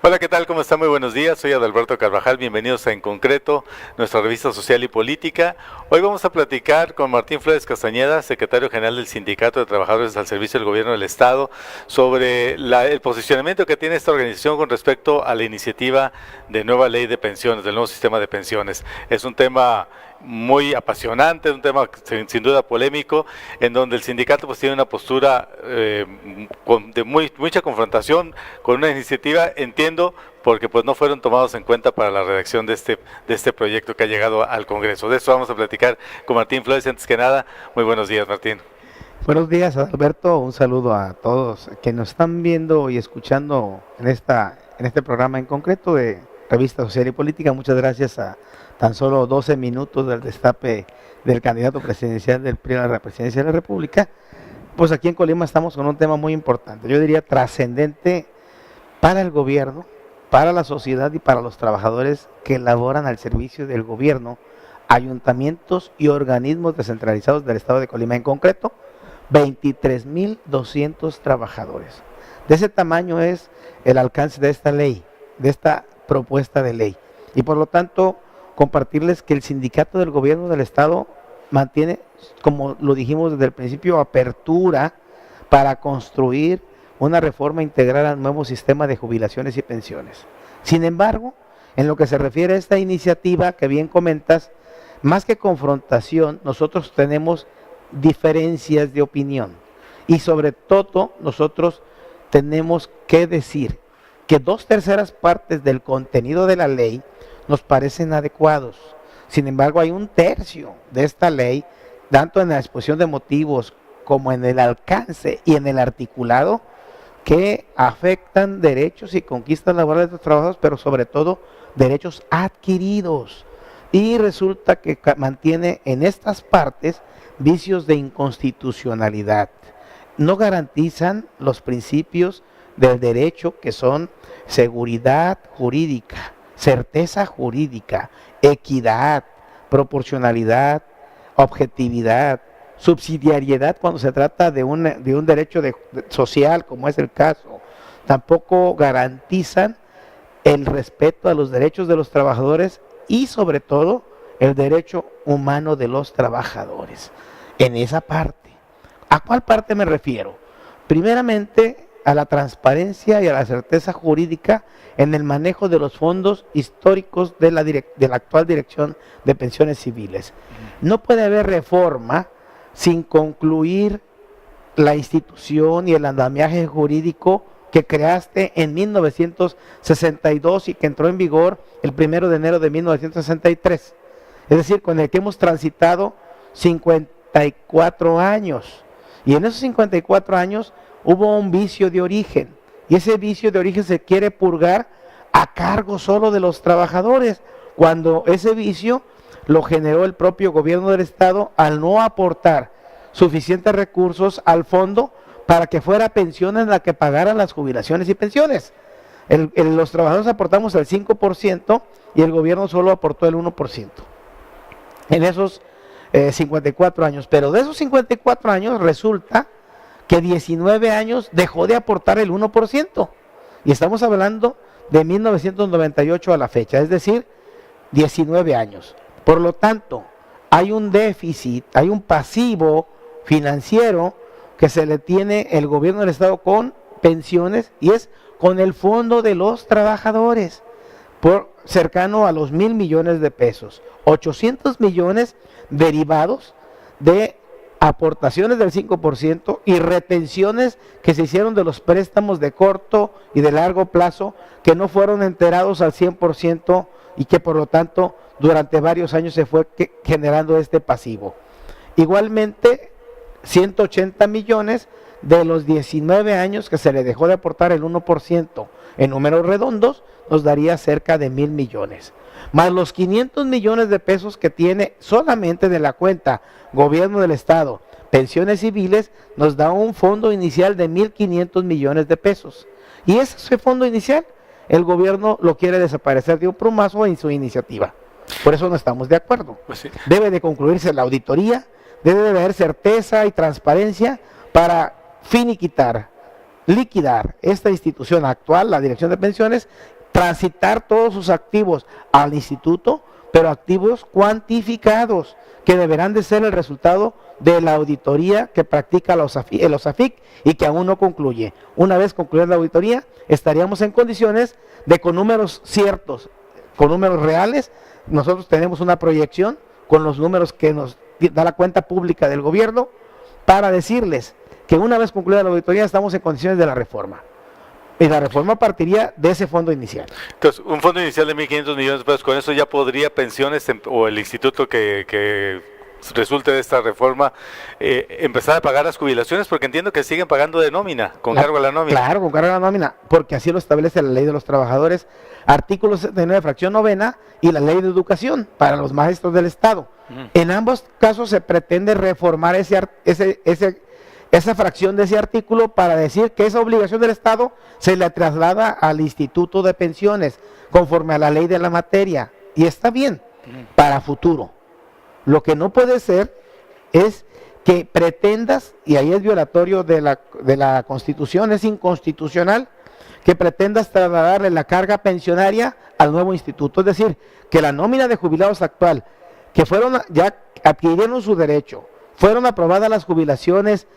Hola, ¿qué tal? ¿Cómo está? Muy buenos días. Soy Adalberto Carvajal. Bienvenidos a En Concreto, nuestra revista social y política. Hoy vamos a platicar con Martín Flores Castañeda, secretario general del Sindicato de Trabajadores al Servicio del Gobierno del Estado, sobre el posicionamiento que tiene esta organización con respecto a la iniciativa de nueva ley de pensiones, del nuevo sistema de pensiones. Es un tema muy apasionante, un tema sin duda polémico, en donde el sindicato pues tiene una postura de mucha confrontación con una iniciativa, entiendo, porque pues no fueron tomados en cuenta para la redacción de este proyecto que ha llegado al Congreso. De eso vamos a platicar con Martín Flores. Antes que nada, muy buenos días, Martín. Buenos días, Alberto. Un saludo a todos que nos están viendo y escuchando en este programa en concreto de Revista Social y Política. Muchas gracias a tan solo 12 minutos del destape del candidato presidencial del PRI a la presidencia de la República. Pues aquí en Colima estamos con un tema muy importante, yo diría trascendente para el gobierno, para la sociedad y para los trabajadores que laboran al servicio del gobierno, ayuntamientos y organismos descentralizados del estado de Colima. En concreto, 23,200 trabajadores. De ese tamaño es el alcance de esta ley, de esta propuesta de ley. Y por lo tanto, compartirles que el sindicato del gobierno del estado mantiene, como lo dijimos desde el principio, apertura para construir una reforma integral al nuevo sistema de jubilaciones y pensiones. Sin embargo, en lo que se refiere a esta iniciativa que bien comentas, más que confrontación, nosotros tenemos diferencias de opinión y sobre todo nosotros tenemos que decir que 2/3 partes del contenido de la ley nos parecen adecuados. Sin embargo, hay 1/3 de esta ley, tanto en la exposición de motivos como en el alcance y en el articulado, que afectan derechos y conquistas laborales de los trabajadores, pero sobre todo derechos adquiridos. Y resulta que mantiene en estas partes vicios de inconstitucionalidad. No garantizan los principios del derecho, que son seguridad jurídica, certeza jurídica, equidad, proporcionalidad, objetividad, subsidiariedad cuando se trata de un derecho social, como es el caso. Tampoco garantizan el respeto a los derechos de los trabajadores y sobre todo el derecho humano de los trabajadores. En esa parte. ¿A cuál parte me refiero? Primeramente, a la transparencia y a la certeza jurídica en el manejo de los fondos históricos de la actual Dirección de Pensiones Civiles. No puede haber reforma sin concluir la institución y el andamiaje jurídico que creaste en 1962 y que entró en vigor el 1 de enero de 1963. Es decir, con el que hemos transitado 54 años. Y en esos 54 años hubo un vicio de origen, y ese vicio de origen se quiere purgar a cargo solo de los trabajadores, cuando ese vicio lo generó el propio gobierno del estado al no aportar suficientes recursos al fondo para que fuera pensiones la que pagaran las jubilaciones y pensiones. Los trabajadores aportamos el 5% y el gobierno solo aportó el 1% en esos 54 años, pero de esos 54 años resulta que 19 años dejó de aportar el 1%. Y estamos hablando de 1998 a la fecha, es decir, 19 años. Por lo tanto, hay un déficit, hay un pasivo financiero que se le tiene el gobierno del estado con pensiones, y es con el fondo de los trabajadores, por cercano a los 1,000 millones de pesos. 800 millones derivados de aportaciones del 5% y retenciones que se hicieron de los préstamos de corto y de largo plazo que no fueron enterados al 100% y que por lo tanto durante varios años se fue generando este pasivo. Igualmente, 180 millones de los 19 años que se le dejó de aportar el 1%, en números redondos nos daría cerca de 1,000 millones. Más los 500 millones de pesos que tiene solamente de la cuenta Gobierno del Estado, Pensiones Civiles, nos da un fondo inicial de 1,500 millones de pesos. Y ese fondo inicial, el gobierno lo quiere desaparecer de un plumazo en su iniciativa. Por eso no estamos de acuerdo. Pues sí. Debe de concluirse la auditoría, debe de haber certeza y transparencia para finiquitar, liquidar esta institución actual, la Dirección de Pensiones, transitar todos sus activos al instituto, pero activos cuantificados, que deberán de ser el resultado de la auditoría que practica el OSAFIC y que aún no concluye. Una vez concluida la auditoría, estaríamos en condiciones de, con números ciertos, con números reales, nosotros tenemos una proyección con los números que nos da la cuenta pública del gobierno, para decirles que una vez concluida la auditoría estamos en condiciones de la reforma. Y la reforma partiría de ese fondo inicial. Entonces, un fondo inicial de 1.500 millones de pesos, con eso ya podría pensiones o el instituto que resulte de esta reforma empezar a pagar las jubilaciones, porque entiendo que siguen pagando de nómina, con cargo a la nómina. Claro, con cargo a la nómina, porque así lo establece la Ley de los Trabajadores, artículo 79, fracción novena, y la Ley de Educación para los maestros del Estado. En ambos casos se pretende reformar esa fracción de ese artículo para decir que esa obligación del Estado se le traslada al Instituto de Pensiones, conforme a la ley de la materia, y está bien, para futuro. Lo que no puede ser es que pretendas, y ahí es violatorio de la Constitución, es inconstitucional, que pretendas trasladarle la carga pensionaria al nuevo instituto. Es decir, que la nómina de jubilados actual, que ya adquirieron su derecho, fueron aprobadas las jubilaciones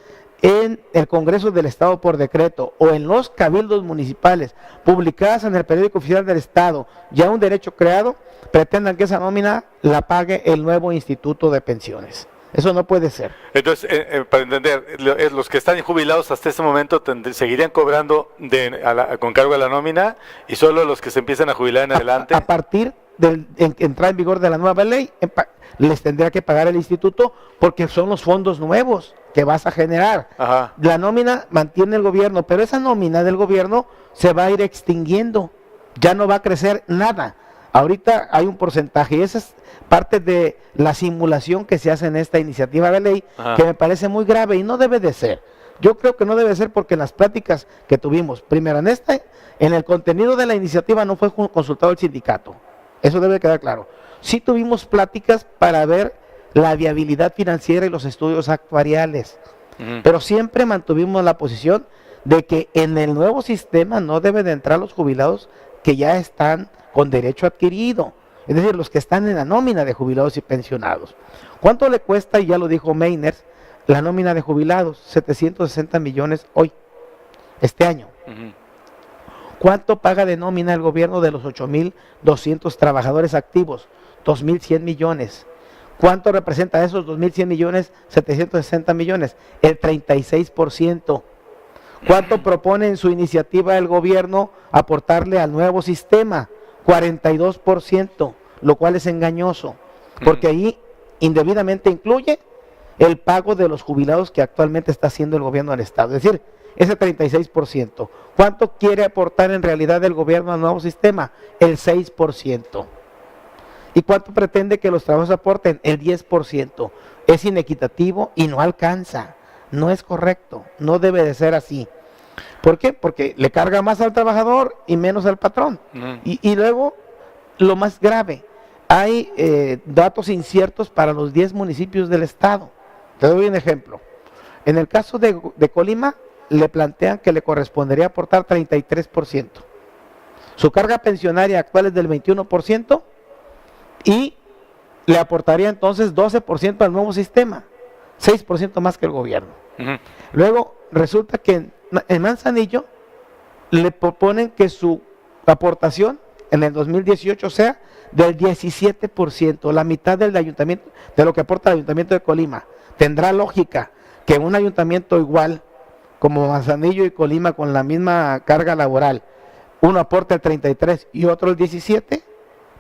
en el Congreso del Estado por decreto o en los cabildos municipales, publicadas en el periódico oficial del Estado, ya un derecho creado, pretendan que esa nómina la pague el nuevo Instituto de Pensiones. Eso no puede ser. Entonces, para entender, los que están jubilados hasta este momento seguirían cobrando con cargo a la nómina, y solo los que se empiezan a jubilar en adelante. A partir de entrar en vigor de la nueva ley, les tendría que pagar el instituto, porque son los fondos nuevos que vas a generar. Ajá. La nómina mantiene el gobierno, pero esa nómina del gobierno se va a ir extinguiendo, ya no va a crecer nada. Ahorita hay un porcentaje, y esa es parte de la simulación que se hace en esta iniciativa de ley, Ajá, que me parece muy grave y no debe de ser. Yo creo que no debe ser, porque en las pláticas que tuvimos, primero en el contenido de la iniciativa no fue consultado el sindicato, eso debe quedar claro. Sí tuvimos pláticas para ver la viabilidad financiera y los estudios actuariales, pero siempre mantuvimos la posición de que en el nuevo sistema no deben de entrar los jubilados que ya están con derecho adquirido, es decir, los que están en la nómina de jubilados y pensionados. ¿Cuánto le cuesta? Y ya lo dijo Meiners, la nómina de jubilados, 760 millones hoy, este año. ¿Cuánto paga de nómina el gobierno de los 8,200 trabajadores activos? 2,100 millones. ¿Cuánto representa esos 2,100 millones, 760 millones? El 36%. ¿Cuánto propone en su iniciativa el gobierno aportarle al nuevo sistema? 42%, lo cual es engañoso, porque ahí indebidamente incluye el pago de los jubilados que actualmente está haciendo el gobierno del Estado, es decir, ese 36%. ¿Cuánto quiere aportar en realidad el gobierno al nuevo sistema? El 6%. ¿Y cuánto pretende que los trabajadores aporten? El 10%. Es inequitativo y no alcanza, no es correcto, no debe de ser así. ¿Por qué? Porque le carga más al trabajador y menos al patrón. Y luego, lo más grave, hay datos inciertos para los 10 municipios del Estado. Te doy un ejemplo. En el caso de Colima, le plantean que le correspondería aportar 33%. Su carga pensionaria actual es del 21% y le aportaría entonces 12% al nuevo sistema, 6% más que el gobierno. Luego, resulta que en Manzanillo le proponen que su aportación en el 2018 sea del 17%, la mitad del ayuntamiento, de lo que aporta el ayuntamiento de Colima. Tendrá lógica que un ayuntamiento igual como Manzanillo y Colima, con la misma carga laboral, uno aporta el 33 y otro el 17,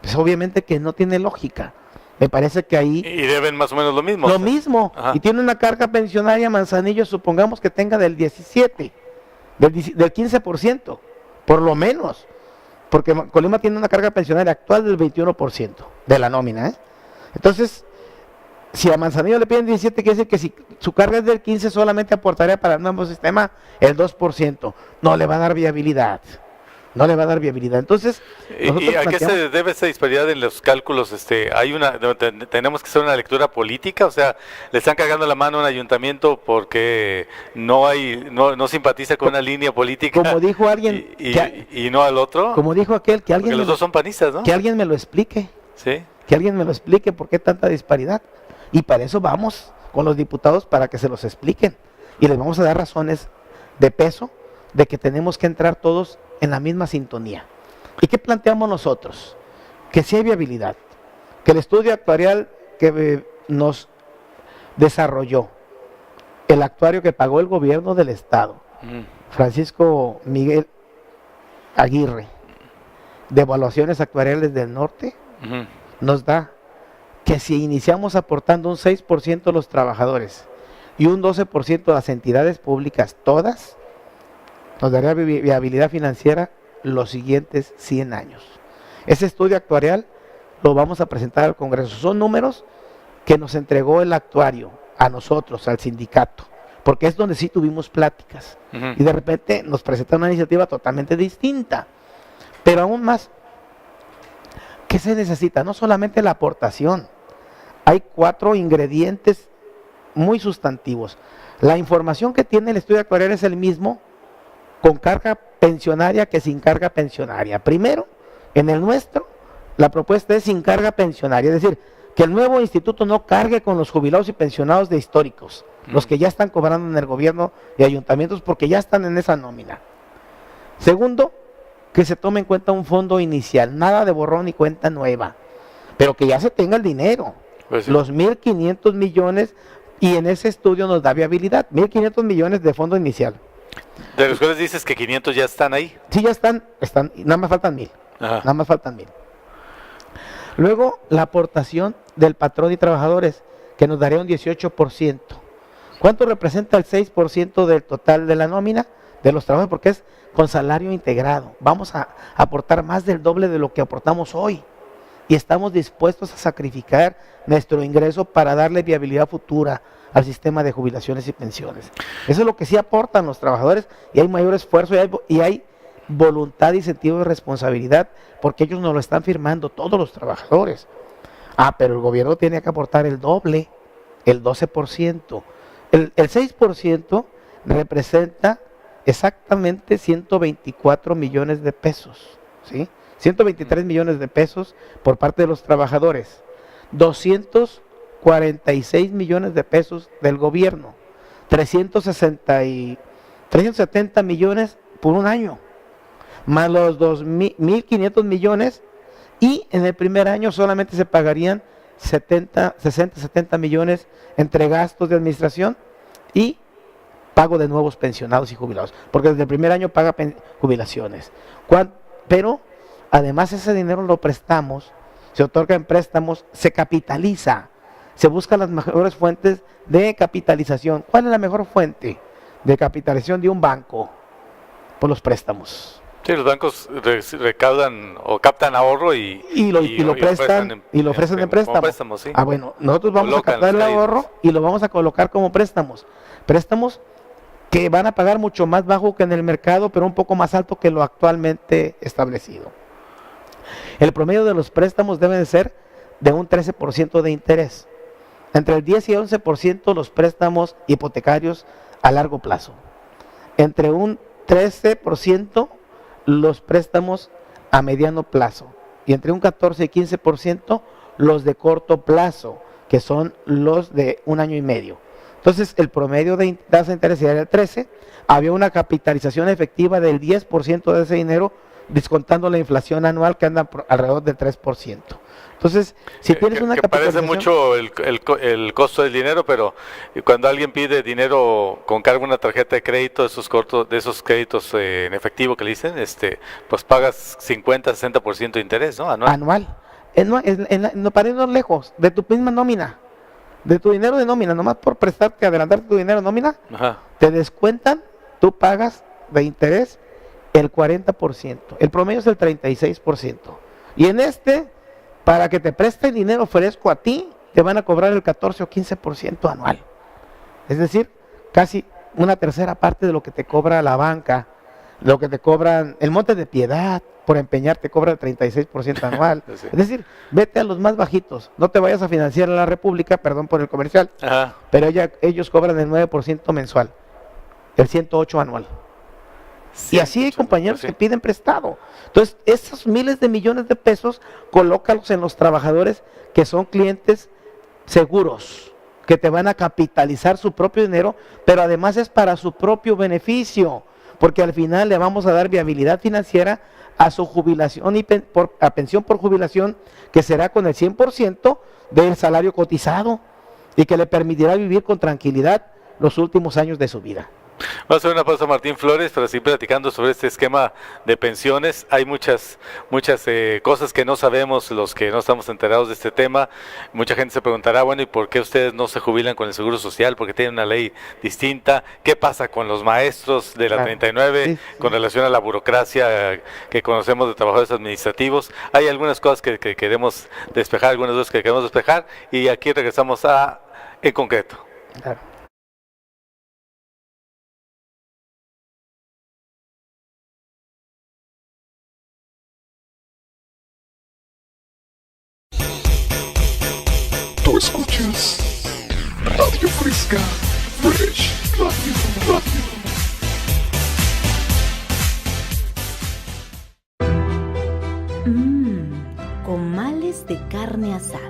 pues obviamente que no tiene lógica. Me parece que ahí... Y deben más o menos lo mismo. Lo mismo. Ajá. Y tiene una carga pensionaria Manzanillo, supongamos que tenga del 17, del 15%, por lo menos. Porque Colima tiene una carga pensionaria actual del 21% de la nómina, ¿eh? Entonces, si a Manzanillo le piden 17, quiere decir que si su carga es del 15, solamente aportaría para el nuevo sistema el 2%. No le va a dar viabilidad. no le va a dar viabilidad. Entonces, ¿Y a qué se debe esa disparidad en los cálculos? Tenemos que hacer una lectura política, o sea, le están cagando la mano a un ayuntamiento porque no simpatiza con una línea política. Como dijo alguien y no al otro. Como dijo aquel, que alguien los dos son panistas, ¿no? Que alguien me lo explique. Sí. Que alguien me lo explique por qué tanta disparidad. Y para eso vamos con los diputados, para que se los expliquen. Y les vamos a dar razones de peso de que tenemos que entrar todos en la misma sintonía. ¿Y qué planteamos nosotros? Que sí hay viabilidad, que el estudio actuarial que nos desarrolló el actuario que pagó el gobierno del estado, Francisco Miguel Aguirre, de Evaluaciones Actuariales del Norte, nos da que si iniciamos aportando un 6% los trabajadores y un 12% las entidades públicas, todas, nos daría viabilidad financiera los siguientes 100 años. Ese estudio actuarial lo vamos a presentar al Congreso. Son números que nos entregó el actuario a nosotros, al sindicato, porque es donde sí tuvimos pláticas. Y de repente nos presenta una iniciativa totalmente distinta. Pero aún más, ¿qué se necesita? No solamente la aportación. Hay 4 ingredientes muy sustantivos. La información que tiene el estudio actuarial es el mismo con carga pensionaria que sin carga pensionaria. Primero, en el nuestro, la propuesta es sin carga pensionaria, es decir, que el nuevo instituto no cargue con los jubilados y pensionados de históricos, los que ya están cobrando en el gobierno y ayuntamientos porque ya están en esa nómina. Segundo, que se tome en cuenta un fondo inicial, nada de borrón ni cuenta nueva, pero que ya se tenga el dinero, pues sí. Los 1.500 millones, y en ese estudio nos da viabilidad, 1.500 millones de fondo inicial. De los cuales dices que 500 ya están ahí. Sí, ya están, nada más faltan 1.000. Ajá. Nada más faltan 1.000. Luego, la aportación del patrón y trabajadores, que nos daría un 18%. ¿Cuánto representa el 6% del total de la nómina de los trabajadores? Porque es con salario integrado. Vamos a aportar más del doble de lo que aportamos hoy. Y estamos dispuestos a sacrificar nuestro ingreso para darle viabilidad futura al sistema de jubilaciones y pensiones. Eso es lo que sí aportan los trabajadores, y hay mayor esfuerzo y hay voluntad y sentido de responsabilidad, porque ellos nos lo están firmando, todos los trabajadores. Pero el gobierno tiene que aportar el doble, el 12%. El 6% representa exactamente 124 millones de pesos, ¿sí? 123 millones de pesos por parte de los trabajadores, 246 millones de pesos del gobierno, 370 millones por un año, más los 1.500 millones, y en el primer año solamente se pagarían 70 millones entre gastos de administración y pago de nuevos pensionados y jubilados, porque desde el primer año paga jubilaciones. Pero además ese dinero lo prestamos, se otorga en préstamos, se capitaliza, se buscan las mejores fuentes de capitalización. ¿Cuál es la mejor fuente de capitalización de un banco? Por los préstamos. Sí, los bancos recaudan o captan ahorro y lo prestan y lo ofrecen en préstamos. Sí. Bueno, nosotros vamos a captar el ahorro y lo vamos a colocar como préstamos. Préstamos que van a pagar mucho más bajo que en el mercado, pero un poco más alto que lo actualmente establecido. El promedio de los préstamos debe de ser de un 13% de interés. Entre el 10 y 11% los préstamos hipotecarios a largo plazo. Entre un 13% los préstamos a mediano plazo. Y entre un 14 y 15% los de corto plazo, que son los de un año y medio. Entonces, el promedio de tasa de interés era el 13%, había una capitalización efectiva del 10% de ese dinero, descontando la inflación anual que anda alrededor del 3%. Entonces, si tienes una capitalización... Parece mucho el costo del dinero, pero cuando alguien pide dinero con cargo a una tarjeta de crédito, de esos créditos en efectivo que le dicen, pues pagas 50-60% de interés, ¿no? Anual. Para irnos lejos, de tu misma nómina. De tu dinero de nómina, nomás por prestarte, adelantarte tu dinero de nómina, ajá, te descuentan, tú pagas de interés el 40%, el promedio es el 36%, y en para que te presten dinero fresco a ti, te van a cobrar el 14 o 15% anual, es decir, casi una tercera parte de lo que te cobra la banca, lo que te cobran, el Monte de Piedad, por empeñar te cobra el 36% anual. Sí. Es decir, vete a los más bajitos, no te vayas a financiar a la República, perdón por el comercial, Ajá. pero ellos cobran el 9% mensual, el 108 anual. Y así hay compañeros sí, que piden prestado. Entonces, esos miles de millones de pesos, colócalos en los trabajadores que son clientes seguros, que te van a capitalizar su propio dinero, pero además es para su propio beneficio, porque al final le vamos a dar viabilidad financiera a su jubilación y a pensión por jubilación, que será con el 100% del salario cotizado y que le permitirá vivir con tranquilidad los últimos años de su vida. Vamos a hacer una pausa, Martín Flores, para seguir platicando sobre este esquema de pensiones. Hay muchas cosas que no sabemos, los que no estamos enterados de este tema. Mucha gente se preguntará, bueno, ¿y por qué ustedes no se jubilan con el Seguro Social? Porque tienen una ley distinta. ¿Qué pasa con los maestros de la 39 Sí. con relación a la burocracia que conocemos de trabajadores administrativos? Hay algunas cosas que queremos despejar, algunas dudas que queremos despejar, y aquí regresamos a En Concreto. Claro. Tú escuchas Radio Fresca, Fresh Radio. Comales de carne asada,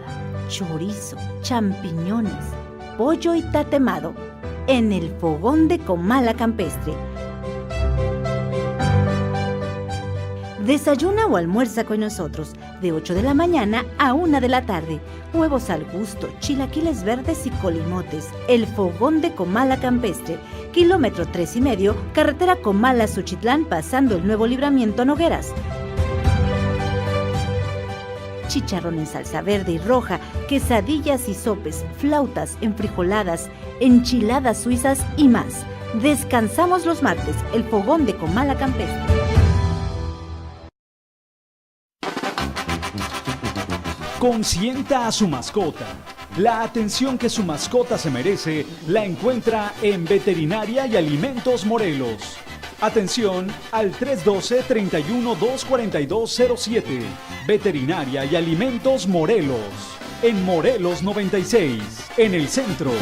chorizo, champiñones, pollo y tatemado en el fogón de Comala Campestre. Desayuna o almuerza con nosotros de 8 de la mañana a 1 de la tarde. Huevos al gusto, chilaquiles verdes y colimotes. El fogón de Comala Campestre. Kilómetro 3,5, carretera Comala-Suchitlán, pasando el nuevo libramiento Nogueras. Chicharrón en salsa verde y roja, quesadillas y sopes, flautas, enfrijoladas, enchiladas suizas y más. Descansamos los martes, el fogón de Comala Campestre. Consienta a su mascota. La atención que su mascota se merece la encuentra en Veterinaria y Alimentos Morelos. Atención al 312-31-24207. Veterinaria y Alimentos Morelos. En Morelos 96, en el centro.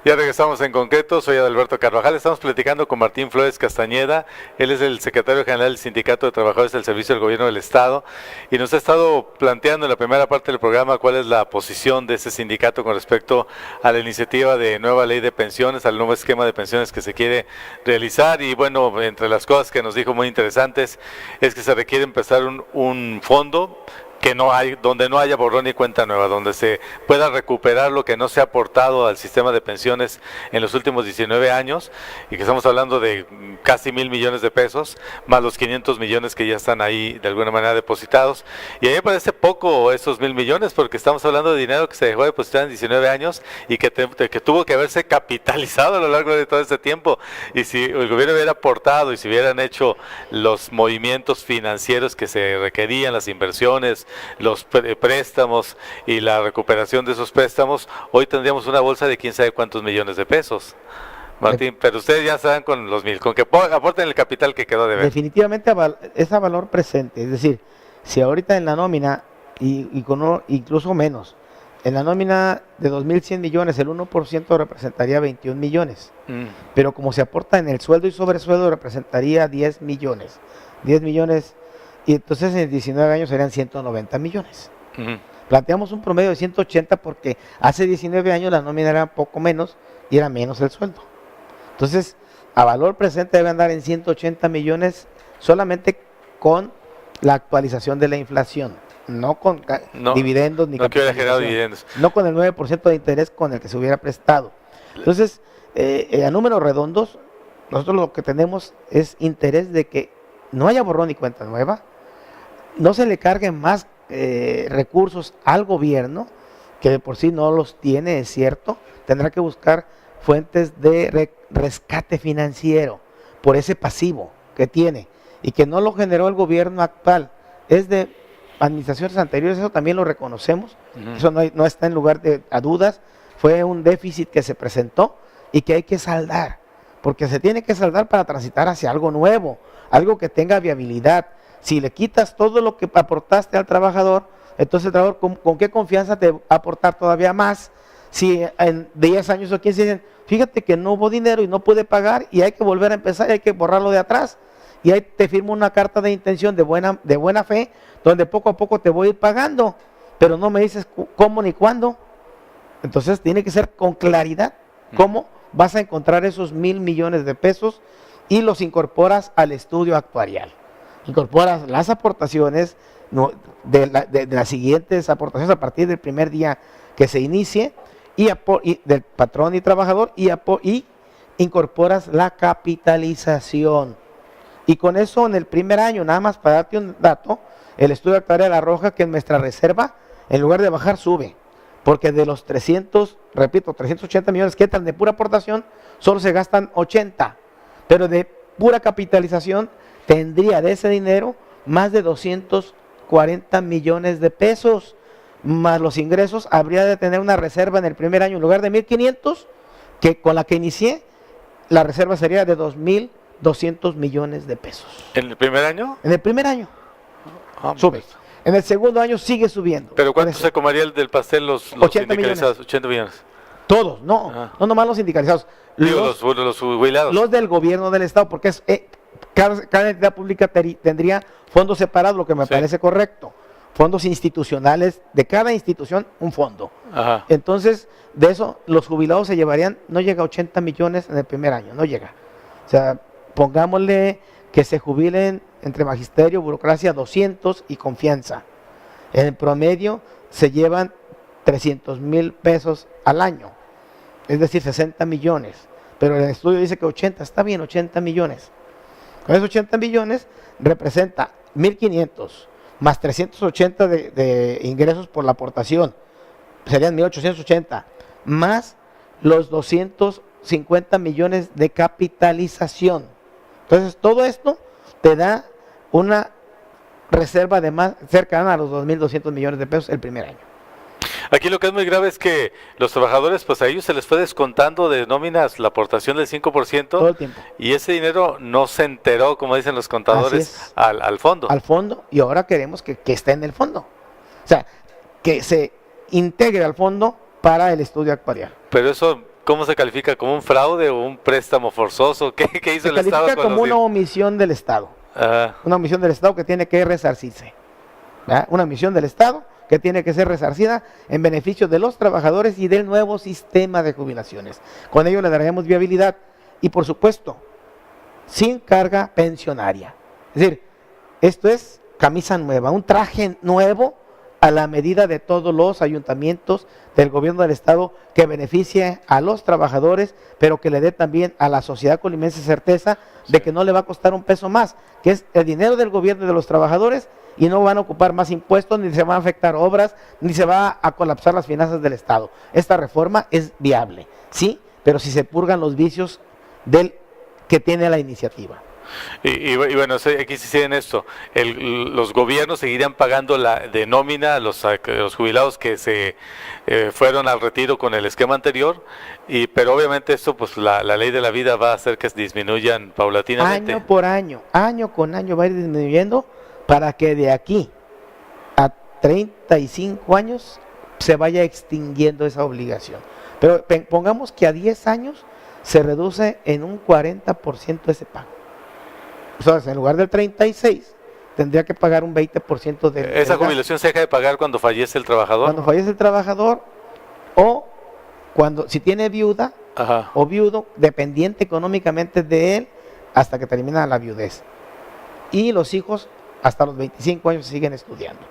Ya regresamos En Concreto, soy Adalberto Carvajal, estamos platicando con Martín Flores Castañeda, él es el secretario general del Sindicato de Trabajadores del Servicio del Gobierno del Estado y nos ha estado planteando en la primera parte del programa cuál es la posición de ese sindicato con respecto a la iniciativa de nueva ley de pensiones, al nuevo esquema de pensiones que se quiere realizar y bueno, entre las cosas que nos dijo muy interesantes es que se requiere empezar un fondo que no hay, donde no haya borrón y cuenta nueva, donde se pueda recuperar lo que no se ha aportado al sistema de pensiones en los últimos 19 años, y que estamos hablando de casi 1,000 millones de pesos, más los 500 millones que ya están ahí de alguna manera depositados. Y a mí me parece poco esos 1,000 millones, porque estamos hablando de dinero que se dejó de depositar en 19 años y que tuvo que haberse capitalizado a lo largo de todo este tiempo. Y si el gobierno hubiera aportado y si hubieran hecho los movimientos financieros que se requerían, las inversiones, los préstamos y la recuperación de esos préstamos, hoy tendríamos una bolsa de quién sabe cuántos millones de pesos. Martín, pero ustedes ya saben con los 1,000, con que aporten el capital que quedó de ver. Definitivamente es a valor presente, es decir, si ahorita en la nómina, y con incluso menos, en la nómina de 2,100 millones, el 1% representaría 21 millones, pero como se aporta en el sueldo y sobresueldo, representaría 10 millones. 10 millones, y entonces en 19 años serían 190 millones. Planteamos un promedio de 180 porque hace 19 años la nómina era poco menos y era menos el sueldo. Entonces, a valor presente debe andar en 180 millones solamente con la actualización de la inflación, no con dividendos ni no que hubiera generado dividendos. No con el 9% de interés con el que se hubiera prestado. Entonces, a números redondos, nosotros lo que tenemos es interés de que no haya borrón y cuenta nueva, no se le carguen más recursos al gobierno, que de por sí no los tiene, es cierto, tendrá que buscar fuentes de rescate financiero por ese pasivo que tiene y que no lo generó el gobierno actual, es de administraciones anteriores, eso también lo reconocemos, eso no está en lugar de a dudas, fue un déficit que se presentó y que hay que saldar, porque se tiene que saldar para transitar hacia algo nuevo, algo que tenga viabilidad. Si le quitas todo lo que aportaste al trabajador, entonces el trabajador ¿con qué confianza te va a aportar todavía más? Si en 10 años o 15 dicen, fíjate que no hubo dinero y no pude pagar y hay que volver a empezar y hay que borrarlo de atrás, y ahí te firmo una carta de intención de buena fe, donde poco a poco te voy a ir pagando, pero no me dices cómo ni cuándo. Entonces tiene que ser con claridad cómo vas a encontrar esos 1,000 millones de pesos y los incorporas al estudio actuarial. Incorporas las aportaciones de las siguientes aportaciones a partir del primer día que se inicie y del patrón y trabajador y incorporas la capitalización. Y con eso en el primer año, nada más para darte un dato, el estudio actuarial arroja que en nuestra reserva, en lugar de bajar, sube. Porque de los 380 millones que entran de pura aportación, solo se gastan 80. Pero de pura capitalización, tendría de ese dinero más de 240 millones de pesos. Más los ingresos, habría de tener una reserva en el primer año, en lugar de 1,500, que con la que inicié, la reserva sería de 2,200 millones de pesos. ¿En el primer año? En el primer año sube. En el segundo año sigue subiendo. ¿Pero cuánto se comería el del pastel los 80 sindicalizados? millones. 80 millones. Todos, no nomás los sindicalizados. Digo, los jubilados. Los del gobierno del Estado, porque cada entidad pública tendría fondos separados, lo que me parece correcto. Fondos institucionales, de cada institución un fondo. Ajá. Entonces, de eso, los jubilados se llevarían, no llega a 80 millones en el primer año, no llega. O sea, pongámosle que se jubilen entre magisterio, burocracia, 200 y confianza. En el promedio se llevan 300,000 pesos al año, es decir, 60 millones. Pero el estudio dice que 80, está bien, 80 millones. Con esos 80 millones representa 1,500 más 380 de ingresos por la aportación, serían 1,880, más los 250 millones de capitalización. Entonces, todo esto te da una reserva de más cercana a los 2,200 millones de pesos el primer año. Aquí lo que es muy grave es que los trabajadores, pues a ellos se les fue descontando de nóminas la aportación del 5%. Todo el tiempo. Y ese dinero no se enteró, como dicen los contadores, al fondo. Al fondo, y ahora queremos que esté en el fondo. O sea, que se integre al fondo para el estudio actuarial. Pero eso, ¿cómo se califica? ¿Como un fraude o un préstamo forzoso? ¿Qué hizo el Estado? Se califica como una omisión del Estado. Una omisión del Estado que tiene que resarcirse. ¿Verdad? Una omisión del Estado que tiene que ser resarcida en beneficio de los trabajadores y del nuevo sistema de jubilaciones. Con ello le daremos viabilidad y, por supuesto, sin carga pensionaria. Es decir, esto es camisa nueva, un traje nuevo a la medida de todos los ayuntamientos del gobierno del Estado que beneficie a los trabajadores, pero que le dé también a la sociedad colimense certeza de que no le va a costar un peso más, que es el dinero del gobierno y de los trabajadores, y no van a ocupar más impuestos, ni se van a afectar obras, ni se va a colapsar las finanzas del Estado. Esta reforma es viable, sí, pero si se purgan los vicios del que tiene la iniciativa. Y bueno, aquí se sigue en esto, los gobiernos seguirían pagando de nómina a los jubilados que se fueron al retiro con el esquema anterior, pero obviamente esto, pues la ley de la vida va a hacer que disminuyan paulatinamente. Año por año, año con año va a ir disminuyendo para que de aquí a 35 años se vaya extinguiendo esa obligación. Pero pongamos que a 10 años se reduce en un 40% ese pago. Entonces, en lugar del 36, tendría que pagar un 20% de ¿Esa jubilación se deja de pagar cuando fallece el trabajador? Cuando fallece el trabajador o si tiene viuda o viudo, dependiente económicamente de él, hasta que termina la viudez. Y los hijos hasta los 25 años siguen estudiando.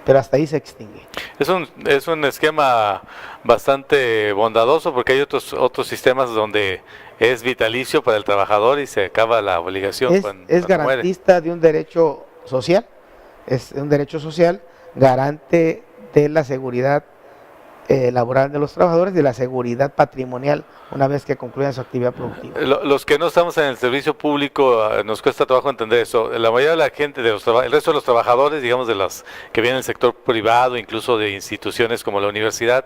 pero hasta ahí se extingue. Es un esquema bastante bondadoso porque hay otros sistemas donde es vitalicio para el trabajador y se acaba la obligación Es cuando muere. garantista de un derecho social, es un derecho social garante de la seguridad laboral de los trabajadores y de la seguridad patrimonial una vez que concluyan su actividad productiva. Los que no estamos en el servicio público nos cuesta trabajo entender eso. La mayoría de la gente, el resto de los trabajadores, digamos de los que vienen del sector privado, incluso de instituciones como la universidad,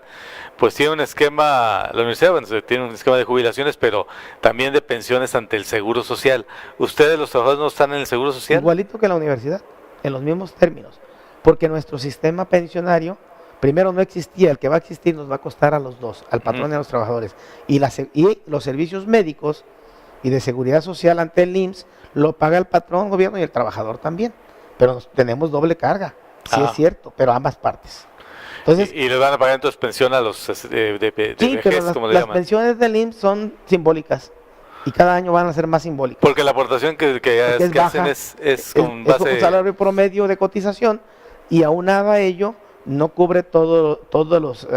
pues tiene un esquema, la universidad bueno, tiene un esquema de jubilaciones, pero también de pensiones ante el Seguro Social. ¿Ustedes los trabajadores no están en el Seguro Social? Igualito que la universidad, en los mismos términos, porque nuestro sistema pensionario primero no existía, el que va a existir nos va a costar a los dos, al patrón y a los trabajadores. Y los servicios médicos y de seguridad social ante el IMSS lo paga el patrón, gobierno y el trabajador también. Pero tenemos doble carga, sí es cierto, pero ambas partes. Entonces, y les van a pagar entonces pensión a los de sí, vejez, pero como le las llaman. pensiones del IMSS son simbólicas y cada año van a ser más simbólicas. Porque la aportación que hacen es con base... un salario promedio de cotización y aunado a ello no cubre todos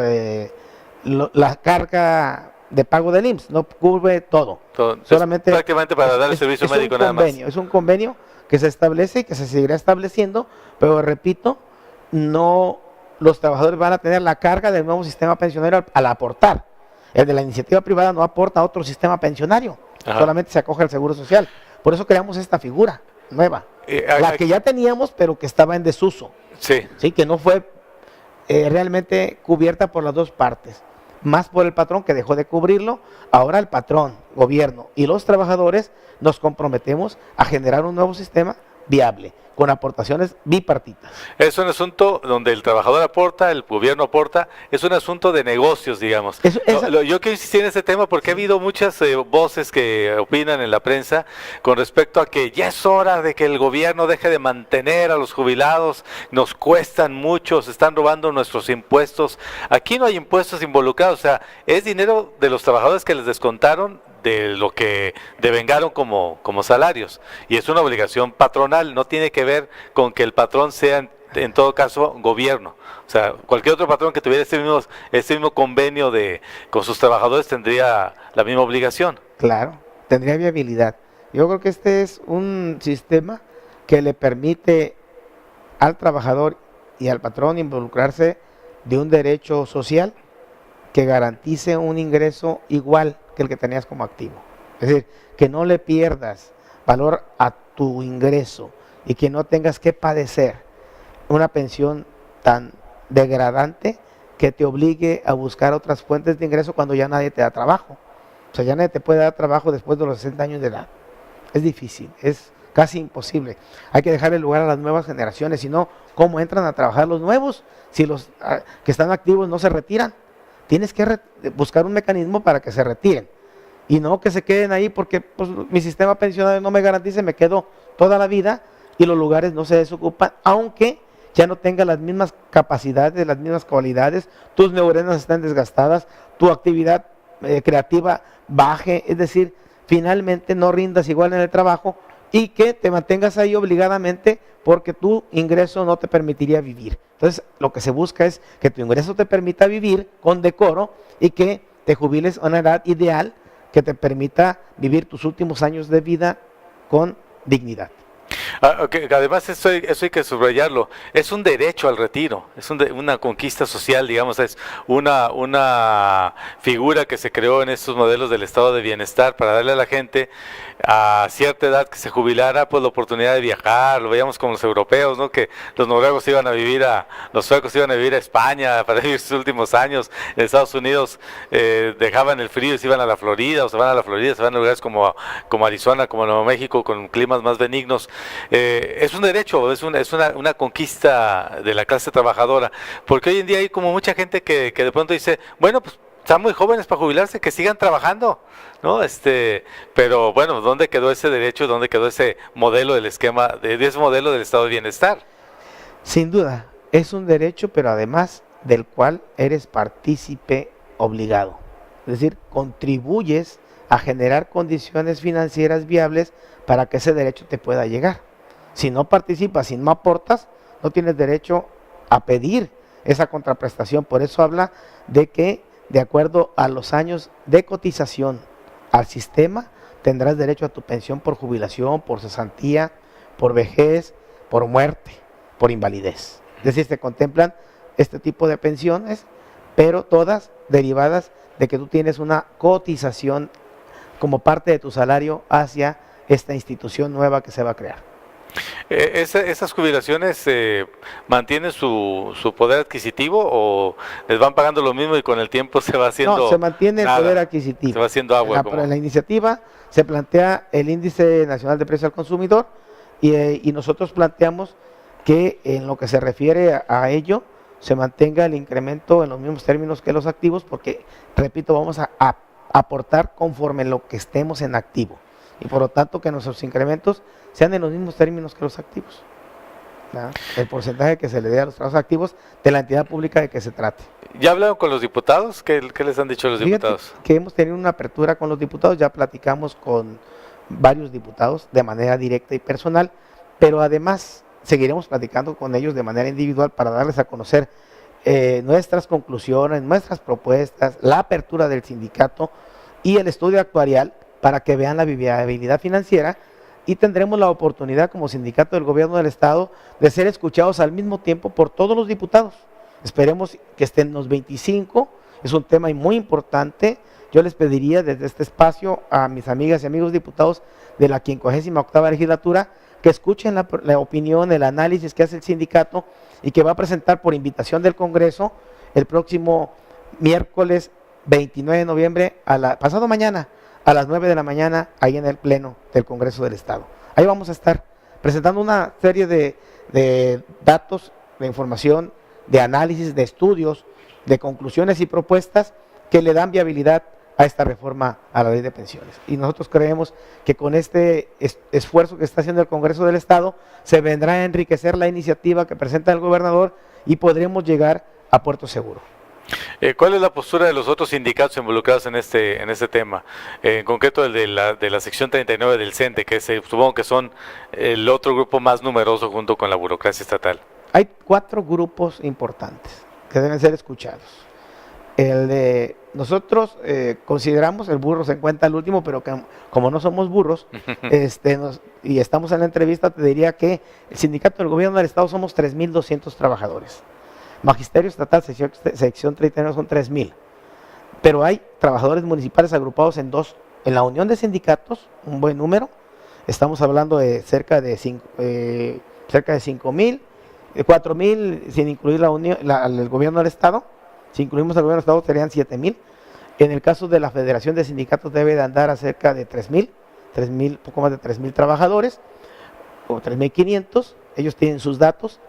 la carga de pago del IMSS, no cubre todo. Solamente prácticamente para dar el servicio médico nada más. Es un convenio que se establece y que se seguirá estableciendo, pero repito, no los trabajadores van a tener la carga del nuevo sistema pensionario al aportar. El de la iniciativa privada no aporta a otro sistema pensionario, solamente se acoge al Seguro Social. Por eso creamos esta figura nueva, la que ya teníamos pero que estaba en desuso, sí, que no fue realmente cubierta por las dos partes, más por el patrón que dejó de cubrirlo. Ahora el patrón, gobierno y los trabajadores nos comprometemos a generar un nuevo sistema viable, con aportaciones bipartitas. Es un asunto donde el trabajador aporta, el gobierno aporta, es un asunto de negocios, digamos. Yo quiero insistir en ese tema porque ha habido muchas voces que opinan en la prensa con respecto a que ya es hora de que el gobierno deje de mantener a los jubilados, nos cuestan mucho, se están robando nuestros impuestos. Aquí no hay impuestos involucrados, o sea, es dinero de los trabajadores que les descontaron de lo que devengaron como salarios, y es una obligación patronal, no tiene que ver con que el patrón sea en todo caso gobierno. O sea, cualquier otro patrón que tuviera este mismo convenio con sus trabajadores tendría la misma obligación. Claro, tendría viabilidad. Yo creo que este es un sistema que le permite al trabajador y al patrón involucrarse de un derecho social que garantice un ingreso igual que el que tenías como activo. Es decir, que no le pierdas valor a tu ingreso y que no tengas que padecer una pensión tan degradante que te obligue a buscar otras fuentes de ingreso cuando ya nadie te da trabajo. O sea, ya nadie te puede dar trabajo después de los 60 años de edad. Es difícil, es casi imposible. Hay que dejarle lugar a las nuevas generaciones, si no, ¿cómo entran a trabajar los nuevos si los que están activos no se retiran? Tienes que buscar un mecanismo para que se retiren y no que se queden ahí porque pues, mi sistema pensionario no me garantiza, me quedo toda la vida y los lugares no se desocupan, aunque ya no tenga las mismas capacidades, las mismas cualidades, tus neuronas están desgastadas, tu actividad creativa baje, es decir, finalmente no rindas igual en el trabajo y que te mantengas ahí obligadamente porque tu ingreso no te permitiría vivir. Entonces, lo que se busca es que tu ingreso te permita vivir con decoro y que te jubiles a una edad ideal que te permita vivir tus últimos años de vida con dignidad. Además, eso hay que subrayarlo, es un derecho al retiro, es una conquista social, digamos, es una figura que se creó en estos modelos del estado de bienestar para darle a la gente a cierta edad que se jubilara, pues la oportunidad de viajar. Lo veíamos con los europeos, ¿no? Que los noruegos los suecos iban a vivir a España para vivir sus últimos años. En Estados Unidos dejaban el frío y se iban a la Florida, o se van a la Florida, se van a lugares como Arizona, como Nuevo México, con climas más benignos. Es un derecho, es una conquista de la clase trabajadora, porque hoy en día hay como mucha gente que de pronto dice, bueno, pues están muy jóvenes para jubilarse, que sigan trabajando, ¿no? Pero bueno, ¿dónde quedó ese derecho? ¿Dónde quedó ese modelo del esquema, de ese modelo del estado de bienestar? Sin duda, es un derecho, pero además del cual eres partícipe obligado. Es decir, contribuyes a generar condiciones financieras viables para que ese derecho te pueda llegar. Si no participas, si no aportas, no tienes derecho a pedir esa contraprestación. Por eso habla de que de acuerdo a los años de cotización al sistema, tendrás derecho a tu pensión por jubilación, por cesantía, por vejez, por muerte, por invalidez. Es decir, se contemplan este tipo de pensiones, pero todas derivadas de que tú tienes una cotización como parte de tu salario hacia esta institución nueva que se va a crear. ¿Esas jubilaciones mantienen su poder adquisitivo o les van pagando lo mismo y con el tiempo se va haciendo? No, se mantiene nada, el poder adquisitivo. Se va haciendo agua. En la iniciativa se plantea el índice nacional de precio al consumidor y nosotros planteamos que en lo que se refiere a ello se mantenga el incremento en los mismos términos que los activos, porque, repito, vamos a aportar conforme lo que estemos en activo y por lo tanto que nuestros incrementos sean en los mismos términos que los activos, ¿verdad? El porcentaje que se le dé a los trabajos activos de la entidad pública de que se trate. ¿Ya hablaron con los diputados? ¿Qué les han dicho los Fíjate diputados? que hemos tenido una apertura con los diputados, ya platicamos con varios diputados de manera directa y personal, pero además seguiremos platicando con ellos de manera individual para darles a conocer nuestras conclusiones, nuestras propuestas, la apertura del sindicato y el estudio actuarial para que vean la viabilidad financiera, y tendremos la oportunidad como sindicato del gobierno del estado de ser escuchados al mismo tiempo por todos los diputados. Esperemos que estén los 25, es un tema muy importante. Yo les pediría desde este espacio a mis amigas y amigos diputados de la 58ª legislatura que escuchen la opinión, el análisis que hace el sindicato y que va a presentar por invitación del Congreso el próximo miércoles 29 de noviembre, pasado mañana, a las 9 de la mañana, ahí en el Pleno del Congreso del Estado. Ahí vamos a estar presentando una serie de datos, de información, de análisis, de estudios, de conclusiones y propuestas que le dan viabilidad a esta reforma a la ley de pensiones. Y nosotros creemos que con este esfuerzo que está haciendo el Congreso del Estado, se vendrá a enriquecer la iniciativa que presenta el gobernador y podremos llegar a puerto seguro. ¿Cuál es la postura de los otros sindicatos involucrados en este tema? En concreto el de la sección 39 del CENTE, que supongo que son el otro grupo más numeroso junto con la burocracia estatal. Hay 4 grupos importantes que deben ser escuchados. Nosotros consideramos, el burro se encuentra al último, pero que, como no somos burros, y estamos en la entrevista, te diría que el sindicato del gobierno del estado somos 3.200 trabajadores. Magisterio estatal, sección 39 son 3.000. Pero hay trabajadores municipales agrupados en la unión de sindicatos, un buen número. Estamos hablando de cerca de 5.000, 4.000 sin incluir el gobierno del estado. Si incluimos al gobierno del estado serían 7.000. En el caso de la Federación de Sindicatos debe de andar a cerca de 3.000, poco más de 3.000 trabajadores, o 3.500, ellos tienen sus datos.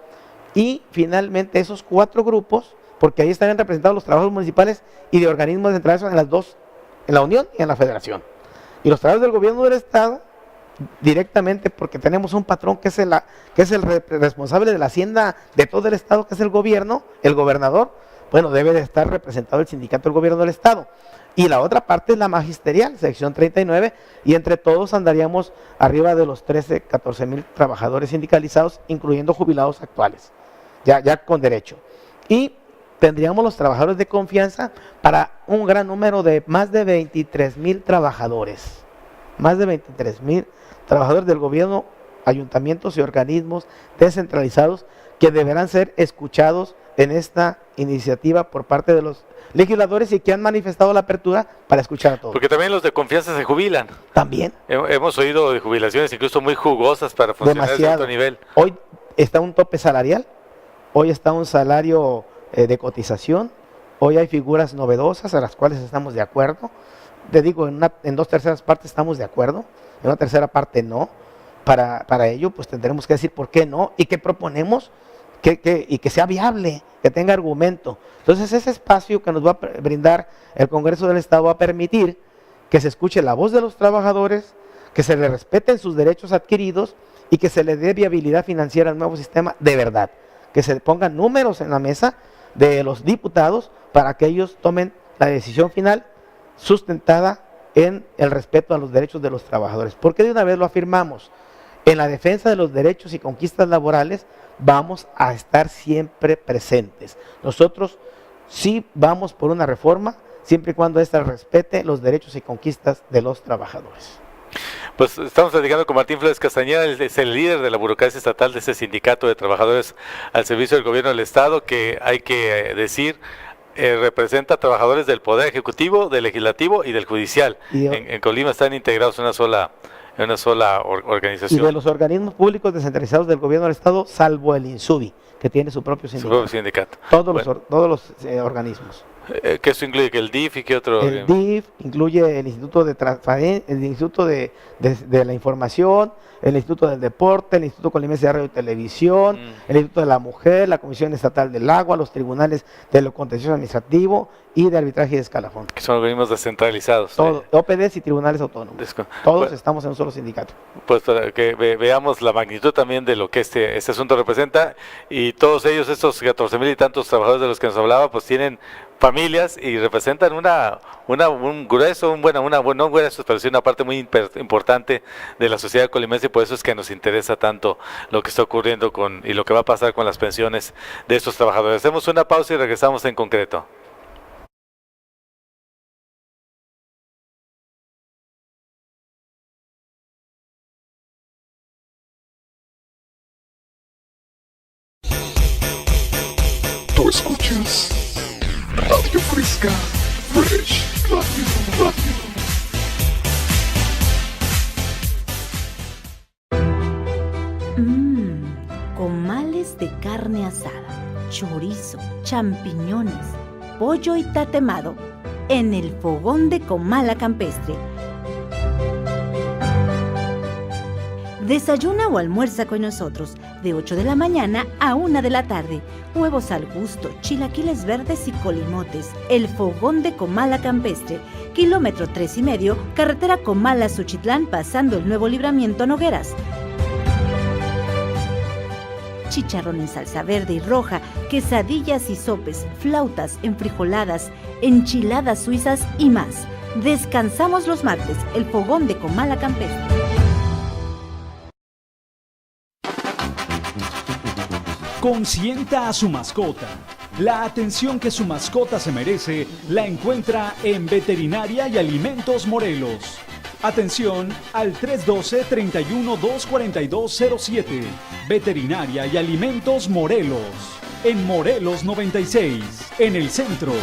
Y finalmente esos 4 grupos, porque ahí estarían representados los trabajos municipales y de organismos centrales en las dos, en la Unión y en la Federación. Y los trabajos del gobierno del estado, directamente, porque tenemos un patrón que es el responsable de la hacienda de todo el estado, que es el gobierno, el gobernador. Bueno, debe de estar representado el sindicato del gobierno del estado. Y la otra parte es la magisterial, sección 39, y entre todos andaríamos arriba de los 14.000 trabajadores sindicalizados, incluyendo jubilados actuales, ya con derecho. Y tendríamos los trabajadores de confianza para un gran número de más de 23.000 trabajadores. Más de 23.000 trabajadores del gobierno, ayuntamientos y organismos descentralizados que deberán ser escuchados en esta iniciativa por parte de los legisladores y que han manifestado la apertura para escuchar a todos. Porque también los de confianza se jubilan. También. Hemos oído de jubilaciones incluso muy jugosas para funcionarios de alto nivel. Hoy está un tope salarial, hoy está un salario de cotización, hoy hay figuras novedosas a las cuales estamos de acuerdo. Te digo, en 2/3 partes estamos de acuerdo, en una tercera parte no. Para ello, pues tendremos que decir por qué no y qué proponemos y que sea viable, que tenga argumento. Entonces ese espacio que nos va a brindar el Congreso del Estado va a permitir que se escuche la voz de los trabajadores, que se les respeten sus derechos adquiridos y que se les dé viabilidad financiera al nuevo sistema de verdad, que se pongan números en la mesa de los diputados para que ellos tomen la decisión final sustentada en el respeto a los derechos de los trabajadores. Porque de una vez lo afirmamos, en la defensa de los derechos y conquistas laborales vamos a estar siempre presentes. Nosotros sí vamos por una reforma, siempre y cuando ésta respete los derechos y conquistas de los trabajadores. Pues estamos platicando con Martín Flores Castañeda, él es el líder de la burocracia estatal de ese sindicato de trabajadores al servicio del gobierno del Estado, que hay que decir representa a trabajadores del Poder Ejecutivo, del Legislativo y del Judicial. En Colima están integrados en una sola organización. Y de los organismos públicos descentralizados del gobierno del Estado, salvo el INSUBI, que tiene su propio sindicato. Su propio sindicato. Todos los organismos. ¿Qué eso incluye? ¿Que el DIF y qué otro? El DIF incluye el Instituto de Transparencia, el Instituto de la Información, el Instituto del Deporte, el Instituto Colimense de Radio y Televisión, el Instituto de la Mujer, la Comisión Estatal del Agua, los tribunales de lo contencioso administrativo y de arbitraje y de escalafón. Que son organismos descentralizados. Todo, OPDs y tribunales autónomos. Todos estamos en un solo sindicato. Pues para que veamos la magnitud también de lo que este asunto representa, y todos ellos, estos 14,000 y tantos trabajadores de los que nos hablaba, pues tienen familias y representan un grueso, no grueso, pero sí una parte muy importante de la sociedad colimense, y por eso es que nos interesa tanto lo que está ocurriendo y lo que va a pasar con las pensiones de estos trabajadores. Hacemos una pausa y regresamos en concreto. Tú escuchas Radio Fresca, Fresh Radio. Comales de carne asada, chorizo, champiñones, pollo y tatemado en el fogón de Comala Campestre. Desayuna o almuerza con nosotros de 8 de la mañana a 1 de la tarde. Huevos al gusto, chilaquiles verdes y colimotes. El fogón de Comala Campestre, kilómetro 3,5, carretera Comala-Suchitlán, pasando el nuevo libramiento Nogueras. Chicharrón en salsa verde y roja, quesadillas y sopes, flautas, enfrijoladas, enchiladas suizas y más. Descansamos los martes, el fogón de Comala Campestre. Consienta a su mascota. La atención que su mascota se merece la encuentra en Veterinaria y Alimentos Morelos. Atención al 312-31-24207. Veterinaria y Alimentos Morelos. En Morelos 96, en el centro.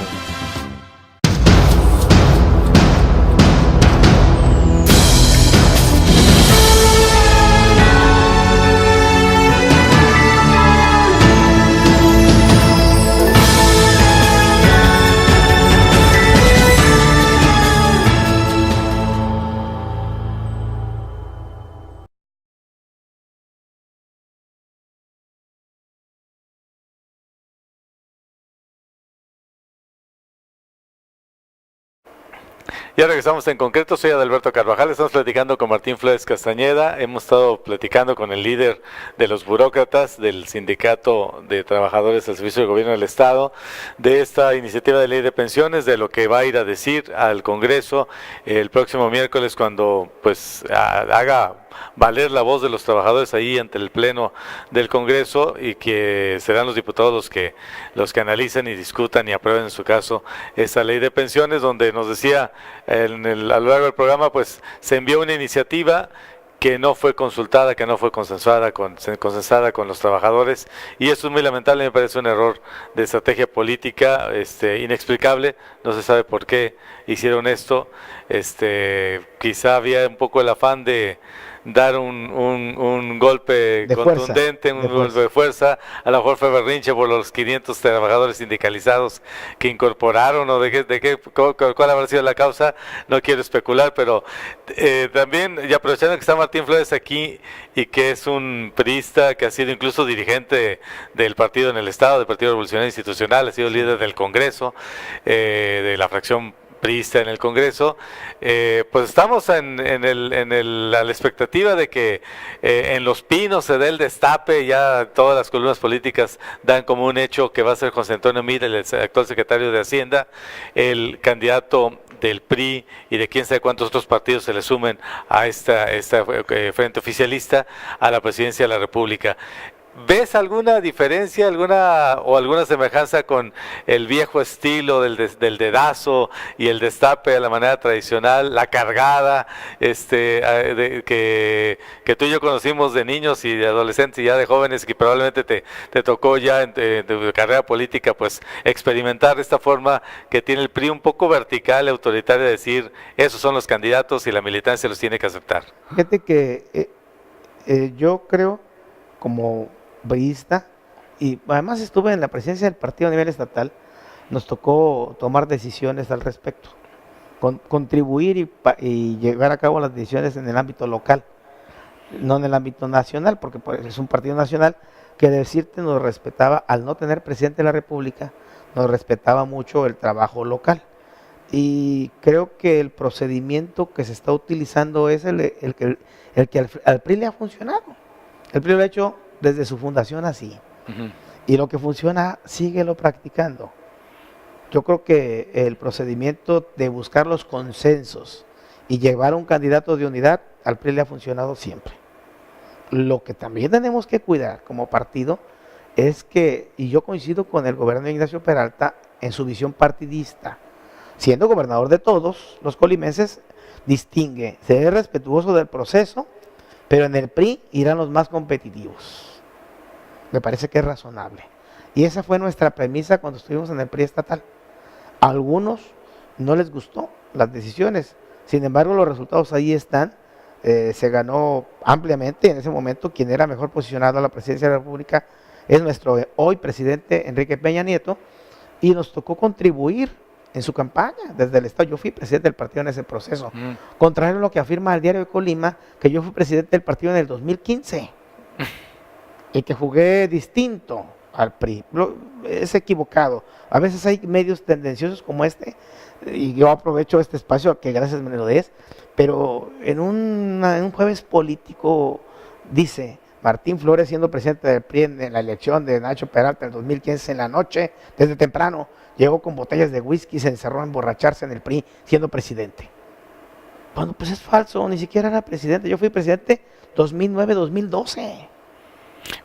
Ya regresamos en concreto, soy Adalberto Carvajal, estamos platicando con Martín Flores Castañeda, hemos estado platicando con el líder de los burócratas del Sindicato de Trabajadores al Servicio del Gobierno del Estado, de esta iniciativa de ley de pensiones, de lo que va a ir a decir al Congreso el próximo miércoles cuando pues haga valer la voz de los trabajadores ahí ante el Pleno del Congreso, y que serán los diputados los que analicen y discutan y aprueben en su caso esta ley de pensiones, donde nos decía a lo largo del programa, pues se envió una iniciativa que no fue consultada, que no fue consensada con los trabajadores, y eso es muy lamentable. Me parece un error de estrategia política inexplicable, no se sabe por qué hicieron esto. Quizá había un poco el afán de dar un golpe contundente, un golpe de fuerza. A lo mejor fue berrinche por los 500 trabajadores sindicalizados que incorporaron, o cuál habrá sido la causa, no quiero especular, pero también, y aprovechando que está Martín Flores aquí, y que es un priista que ha sido incluso dirigente del partido en el Estado, del Partido Revolucionario Institucional, ha sido líder del Congreso, de la fracción priista en el Congreso, pues estamos a la expectativa de que en Los Pinos se dé el destape. Ya todas las columnas políticas dan como un hecho que va a ser José Antonio Mid, el actual secretario de Hacienda, el candidato del PRI y de quién sabe cuántos otros partidos se le sumen a esta frente oficialista a la presidencia de la República. ¿Ves alguna diferencia, alguna semejanza con el viejo estilo del dedazo y el destape de la manera tradicional, la cargada, que tú y yo conocimos de niños y de adolescentes y ya de jóvenes, que probablemente te tocó ya en tu carrera política, pues experimentar esta forma que tiene el PRI un poco vertical, autoritaria, de decir, esos son los candidatos y la militancia los tiene que aceptar? Fíjate que yo creo, como priista, y además estuve en la presidencia del partido a nivel estatal, nos tocó tomar decisiones al respecto, contribuir y llevar a cabo las decisiones en el ámbito local, no en el ámbito nacional, porque pues, es un partido nacional que, decirte, nos respetaba, al no tener presidente de la República, nos respetaba mucho el trabajo local. Y creo que el procedimiento que se está utilizando es el que al PRI le ha funcionado. El PRI lo ha hecho desde su fundación así. Uh-huh. Y lo que funciona, síguelo practicando. Yo creo que el procedimiento de buscar los consensos y llevar un candidato de unidad al PRI le ha funcionado siempre. Lo que también tenemos que cuidar como partido es que, y yo coincido con el gobernador Ignacio Peralta en su visión partidista, siendo gobernador de todos los colimenses, distingue, ser respetuoso del proceso, pero en el PRI irán los más competitivos. Me parece que es razonable. Y esa fue nuestra premisa cuando estuvimos en el PRI estatal. A algunos no les gustó las decisiones, sin embargo los resultados ahí están. Se ganó ampliamente en ese momento. Quien era mejor posicionado a la presidencia de la República es nuestro hoy presidente Enrique Peña Nieto, y nos tocó contribuir en su campaña desde el Estado. Yo fui presidente del partido en ese proceso, contrario a lo que afirma el Diario de Colima, que yo fui presidente del partido en el 2015 y que jugué distinto al PRI. Es equivocado. A veces hay medios tendenciosos como este, y yo aprovecho este espacio, que gracias me lo des, pero en un jueves político dice Martín Flores, siendo presidente del PRI en la elección de Nacho Peralta en el 2015, en la noche, desde temprano, llegó con botellas de whisky y se encerró a emborracharse en el PRI siendo presidente. Bueno, pues es falso, ni siquiera era presidente. Yo fui presidente 2009-2012.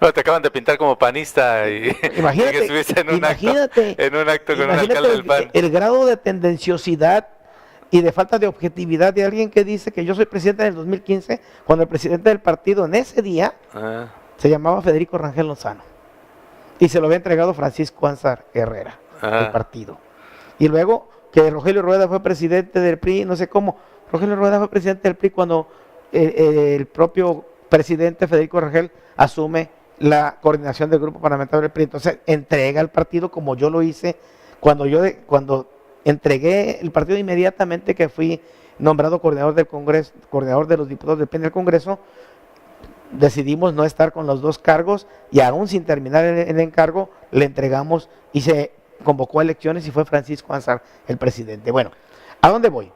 Bueno, te acaban de pintar como panista y imagínate, que estuviste en un acto con un alcalde del PAN. El grado de tendenciosidad y de falta de objetividad de alguien que dice que yo soy presidente en el 2015, cuando el presidente del partido en ese día se llamaba Federico Rangel Lozano y se lo había entregado Francisco Ansar Herrera, del partido. Y luego que Rogelio Rueda fue presidente del PRI, no sé cómo, Rogelio Rueda fue presidente del PRI cuando el propio presidente Federico Rangel asume la coordinación del grupo parlamentario del PRI. Entonces entrega el partido, como yo lo hice cuando entregué el partido inmediatamente que fui nombrado coordinador del Congreso, coordinador de los diputados del PRI en el Congreso. Decidimos no estar con los dos cargos y aún sin terminar el encargo le entregamos y se convocó a elecciones y fue Francisco Ansar el presidente. Bueno, ¿a dónde voy?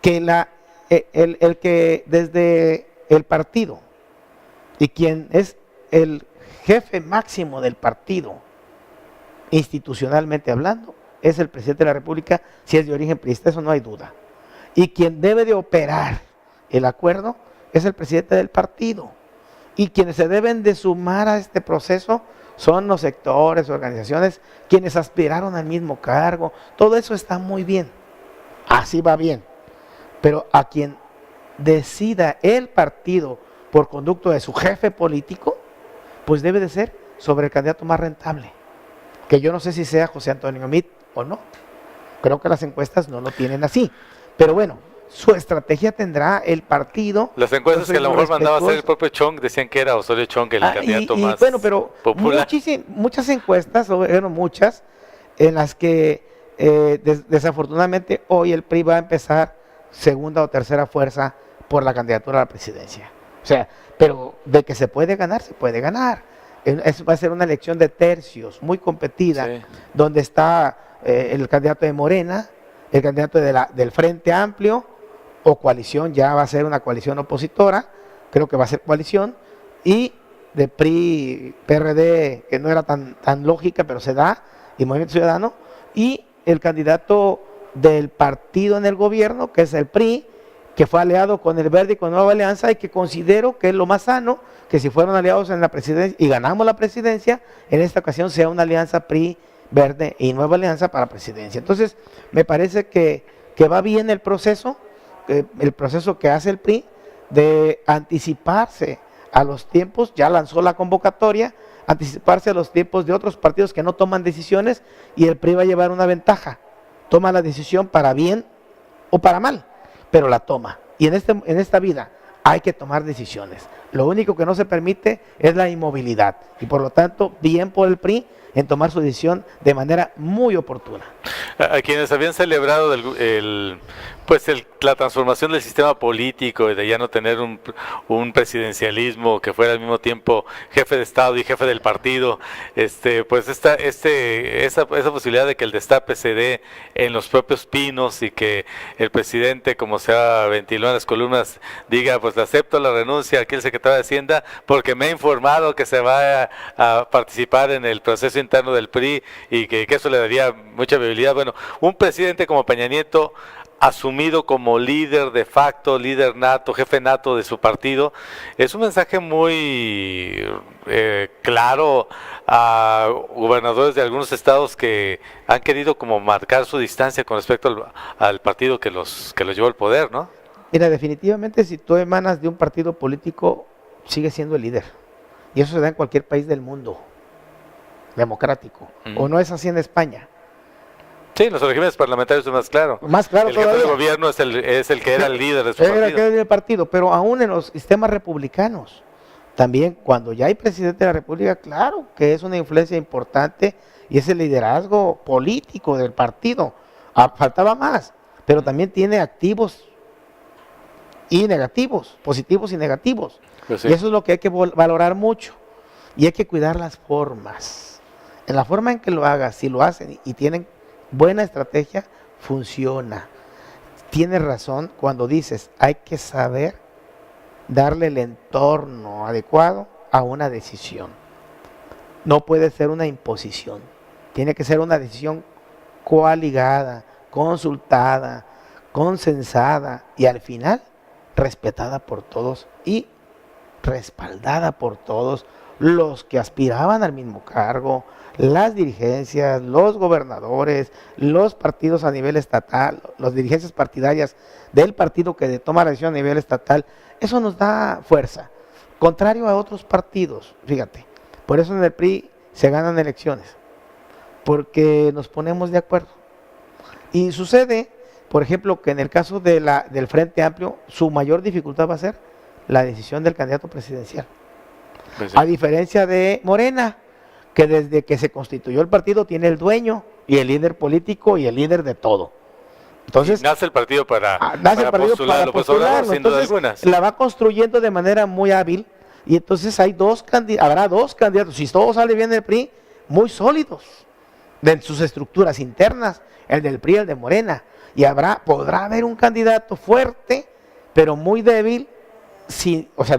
Que el que desde el partido y quien es el jefe máximo del partido, institucionalmente hablando, es el presidente de la República, si es de origen priista, eso no hay duda. Y quien debe de operar el acuerdo es el presidente del partido. Y quienes se deben de sumar a este proceso son los sectores, organizaciones, quienes aspiraron al mismo cargo. Todo eso está muy bien, así va bien. Pero a quien decida el partido por conducto de su jefe político, pues debe de ser sobre el candidato más rentable, que yo no sé si sea José Antonio Meade o no. Creo que las encuestas no lo tienen así, pero bueno, su estrategia tendrá el partido. Las encuestas que a lo mejor mandaba a hacer el propio Chong decían que era Osorio Chong el candidato más bueno, pero popular. Muchas encuestas, muchas, en las que desafortunadamente hoy el PRI va a empezar segunda o tercera fuerza por la candidatura a la presidencia. O sea, pero de que se puede ganar, se puede ganar. Va a ser una elección de tercios, muy competida, sí, donde está el candidato de Morena, el candidato del Frente Amplio, o coalición, ya va a ser una coalición opositora, creo que va a ser coalición, y de PRI, PRD, que no era tan lógica, pero se da, y Movimiento Ciudadano, y el candidato del partido en el gobierno, que es el PRI, que fue aliado con el Verde y con Nueva Alianza, y que considero que es lo más sano, que si fueron aliados en la presidencia y ganamos la presidencia, en esta ocasión sea una alianza PRI, Verde y Nueva Alianza para presidencia. Entonces, me parece que va bien el proceso que hace el PRI de anticiparse a los tiempos, ya lanzó la convocatoria, anticiparse a los tiempos de otros partidos que no toman decisiones, y el PRI va a llevar una ventaja, toma la decisión para bien o para mal, pero la toma. Y en esta vida hay que tomar decisiones. Lo único que no se permite es la inmovilidad, y por lo tanto, bien por el PRI en tomar su decisión de manera muy oportuna. A quienes habían celebrado la transformación del sistema político y de ya no tener un presidencialismo que fuera al mismo tiempo jefe de Estado y jefe del partido, esa posibilidad de que el destape se dé en los propios pinos y que el presidente, como se ha ventilado en las columnas, diga, pues le acepto la renuncia aquí el secretario de Hacienda porque me ha informado que se va a participar en el proceso interno del PRI y que eso le daría mucha viabilidad. Bueno, un presidente como Peña Nieto, asumido como líder de facto, líder nato, jefe nato de su partido, es un mensaje muy claro a gobernadores de algunos estados que han querido como marcar su distancia con respecto al partido que los llevó al poder, ¿no? Mira, definitivamente si tú emanas de un partido político, sigues siendo el líder. Y eso se da en cualquier país del mundo democrático. ¿O no es así en España? Sí, los regímenes parlamentarios es más claro. Más claro el jefe todavía. de gobierno es el que era el líder de su Era partido. el partido, pero aún en los sistemas republicanos, también cuando ya hay presidente de la República, claro que es una influencia importante y es el liderazgo político del partido. Faltaba más, pero también tiene activos y negativos, positivos y negativos. Pues sí. Y eso es lo que hay que valorar mucho. Y hay que cuidar las formas. En la forma en que lo hagas, si lo hacen y tienen buena estrategia, funciona. Tienes razón cuando dices, hay que saber darle el entorno adecuado a una decisión. No puede ser una imposición. Tiene que ser una decisión coaligada, consultada, consensada y al final respetada por todos y respaldada por todos los que aspiraban al mismo cargo, las dirigencias, los gobernadores, los partidos a nivel estatal, las dirigencias partidarias del partido que toma la decisión a nivel estatal. Eso nos da fuerza, contrario a otros partidos, fíjate. Por eso en el PRI se ganan elecciones, porque nos ponemos de acuerdo. Y sucede, por ejemplo, que en el caso del Frente Amplio, su mayor dificultad va a ser la decisión del candidato presidencial. Pues sí. A diferencia de Morena, que desde que se constituyó el partido tiene el dueño y el líder político y el líder de todo. Entonces, y nace el partido para postularlo, sin duda alguna. La va construyendo de manera muy hábil y entonces habrá dos candidatos, si todo sale bien del PRI, muy sólidos de sus estructuras internas, el del PRI y el de Morena, y podrá haber un candidato fuerte, pero muy débil,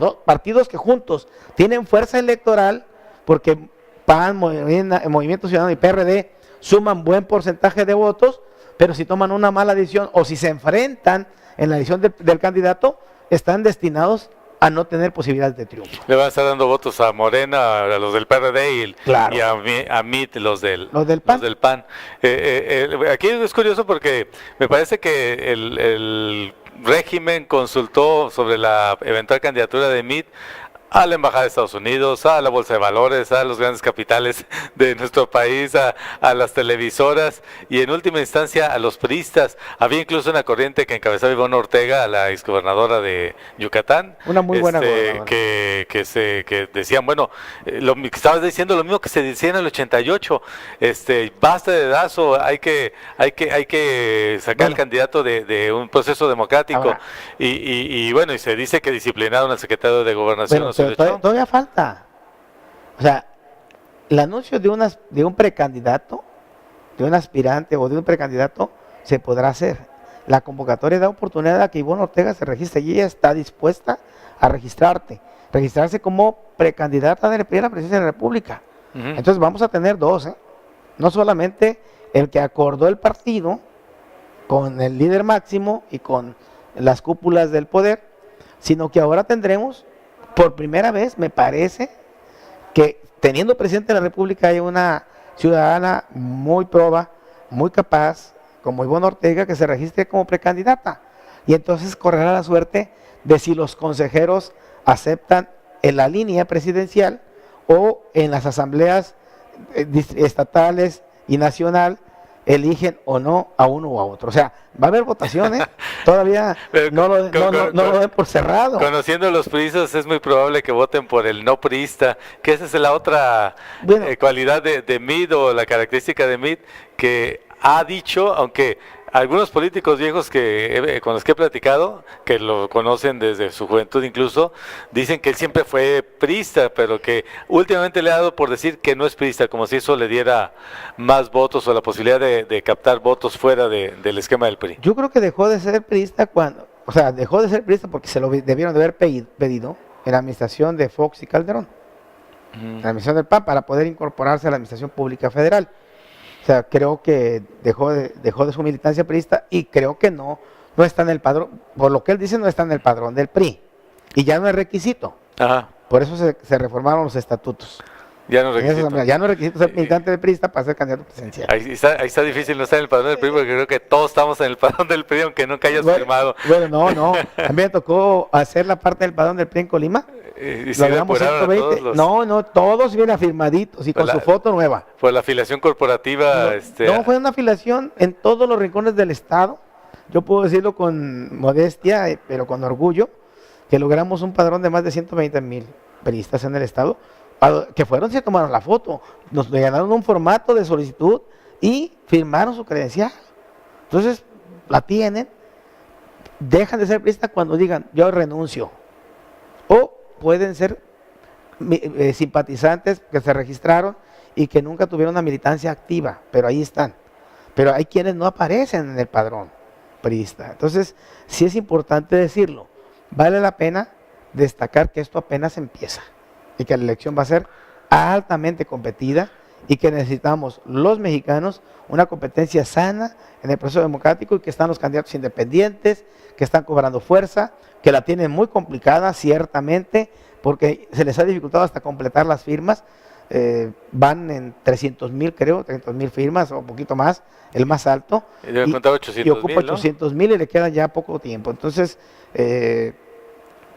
dos partidos que juntos tienen fuerza electoral, porque PAN, Movimiento Ciudadano y PRD suman buen porcentaje de votos, pero si toman una mala decisión o si se enfrentan en la elección del candidato, están destinados a no tener posibilidades de triunfo. Le van a estar dando votos a Morena, a los del PRD Claro. y a MIT, los del PAN. Aquí es curioso porque me parece que el régimen consultó sobre la eventual candidatura de MIT a la Embajada de Estados Unidos, a la Bolsa de Valores, a los grandes capitales de nuestro país, a las televisoras y en última instancia a los priistas. Había incluso una corriente que encabezaba Ivonne Ortega, la exgobernadora de Yucatán. Una muy buena gobernadora. Que decían, bueno, lo que estabas diciendo lo mismo que se decía en el 88, basta de dedazo, hay que sacar al candidato de un proceso democrático. Ahora, y se dice que disciplinaron al secretario de Gobernación. Pero todavía falta. O sea, el anuncio de un precandidato, de un aspirante o de un precandidato, se podrá hacer. La convocatoria da oportunidad a que Ivonne Ortega se registre y ella está dispuesta a registrarse como precandidata de la presidencia de la República. Uh-huh. Entonces vamos a tener dos, no solamente el que acordó el partido con el líder máximo y con las cúpulas del poder, sino que ahora tendremos, por primera vez, me parece, que teniendo presidente de la República hay una ciudadana muy proba, muy capaz, como Ivonne Ortega, que se registre como precandidata. Y entonces correrá la suerte de si los consejeros aceptan en la línea presidencial o en las asambleas estatales y nacional eligen o no a uno o a otro. O sea, va a haber votaciones, todavía no lo den por cerrado. Conociendo a los priistas es muy probable que voten por el no priista, que esa es la otra cualidad de Meade, o la característica de Meade, que ha dicho, aunque algunos políticos viejos con los que he platicado, que lo conocen desde su juventud incluso, dicen que él siempre fue priista, pero que últimamente le ha dado por decir que no es priista, como si eso le diera más votos o la posibilidad de captar votos fuera del esquema del PRI. Yo creo que dejó de ser priista dejó de ser priista porque se lo debieron de haber pedido en la administración de Fox y Calderón, en la administración del PAN, para poder incorporarse a la administración pública federal. O sea, creo que dejó de su militancia priista y creo que no está en el padrón, por lo que él dice, no está en el padrón del PRI. Y ya no es requisito. Ajá. Por eso se reformaron los estatutos. Ya no es requisito. Ya no es requisito ser militante del PRI para ser candidato presidencial. Ahí está difícil no estar en el padrón del PRI, porque creo que todos estamos en el padrón del PRI, aunque nunca hayas firmado. Bueno, no. A mí me tocó hacer la parte del padrón del PRI en Colima. Y si logramos 120. Todos vienen afirmaditos y con su foto nueva. Por la afiliación corporativa. No, fue una afiliación en todos los rincones del estado. Yo puedo decirlo con modestia, pero con orgullo, que logramos un padrón de más de 120,000 priistas en el estado, que se tomaron la foto, nos ganaron un formato de solicitud y firmaron su credencial. Entonces, la tienen, dejan de ser priistas cuando digan, yo renuncio. O pueden ser simpatizantes que se registraron y que nunca tuvieron una militancia activa, pero ahí están. Pero hay quienes no aparecen en el padrón priista. Entonces, sí es importante decirlo. Vale la pena destacar que esto apenas empieza y que la elección va a ser altamente competida y que necesitamos los mexicanos una competencia sana en el proceso democrático, y que están los candidatos independientes, que están cobrando fuerza, que la tienen muy complicada ciertamente, porque se les ha dificultado hasta completar las firmas. Van en 300,000, creo, 300,000 firmas o un poquito más, el más alto, y ocupa 800,000 y le queda ya poco tiempo. Entonces,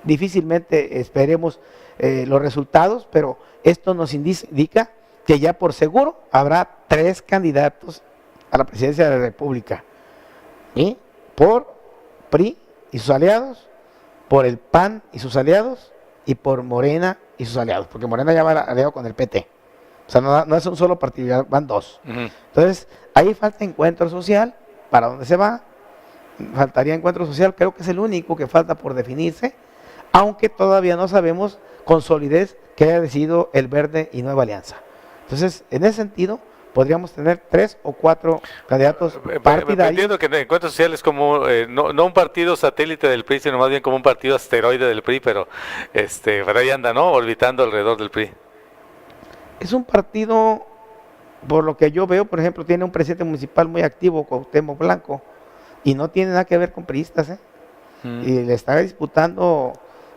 difícilmente esperemos los resultados, pero esto nos indica que ya por seguro habrá 3 candidatos a la presidencia de la República, ¿sí? Por PRI y sus aliados, por el PAN y sus aliados, y por Morena y sus aliados, porque Morena ya va aliado con el PT. O sea, no es un solo partido, van 2. Entonces, ahí falta encuentro social. ¿Para dónde se va? Faltaría encuentro social, creo que es el único que falta por definirse, aunque todavía no sabemos con solidez qué haya decidido el Verde y Nueva Alianza. Entonces, en ese sentido, podríamos tener 3 o 4 candidatos partidarios. Entiendo que Encuentro Social es como, no un partido satélite del PRI, sino más bien como un partido asteroide del PRI, pero por ahí anda, ¿no? Orbitando alrededor del PRI. Es un partido, por lo que yo veo, por ejemplo, tiene un presidente municipal muy activo, Cuauhtémoc Blanco, y no tiene nada que ver con priistas, y le está disputando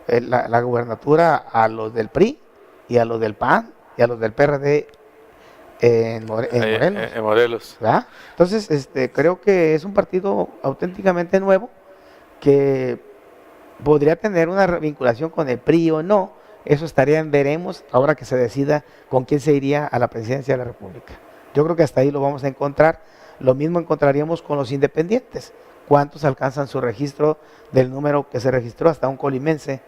la gubernatura a los del PRI, y a los del PAN, y a los del PRD en Morelos. En Morelos. ¿Verdad? Entonces, creo que es un partido auténticamente nuevo, que podría tener una vinculación con el PRI o no. Eso estaría en veremos ahora que se decida con quién se iría a la presidencia de la República. Yo creo que hasta ahí lo vamos a encontrar. Lo mismo encontraríamos con los independientes. ¿Cuántos alcanzan su registro del número que se registró? Hasta un colimense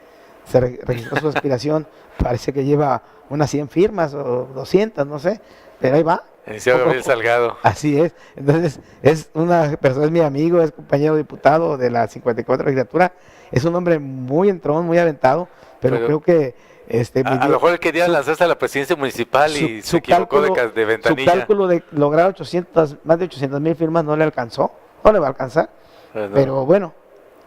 se registró su aspiración, parece que lleva unas 100 firmas o 200, no sé, pero ahí va. Gabriel Salgado. Así es. Entonces, es una persona, es mi amigo, es compañero diputado de la 54 legislatura, es un hombre muy entrón, muy aventado, pero creo que a lo mejor él quería lanzarse a la presidencia municipal y se equivocó de ventanilla. Su cálculo de lograr más de 800,000 firmas no le alcanzó, no le va a alcanzar, pero bueno,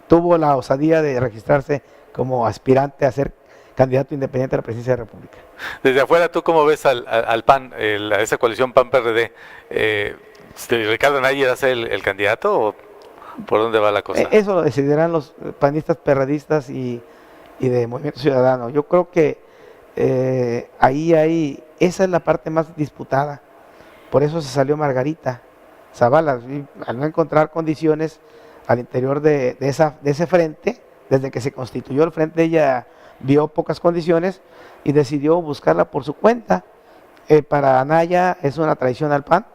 tuvo la osadía de registrarse como aspirante a ser candidato independiente a la presidencia de la República. Desde afuera, ¿tú cómo ves al PAN, a esa coalición PAN-PRD? ¿Ricardo Anaya va a ser el candidato? ¿Por dónde va la cosa? Eso lo decidirán los panistas, perredistas y de Movimiento Ciudadano. Yo creo que esa es la parte más disputada. Por eso se salió Margarita Zavala, al no encontrar condiciones al interior de ese frente. Desde que se constituyó el frente, ella vio pocas condiciones y decidió buscarla por su cuenta. Para Anaya es una traición al PAN,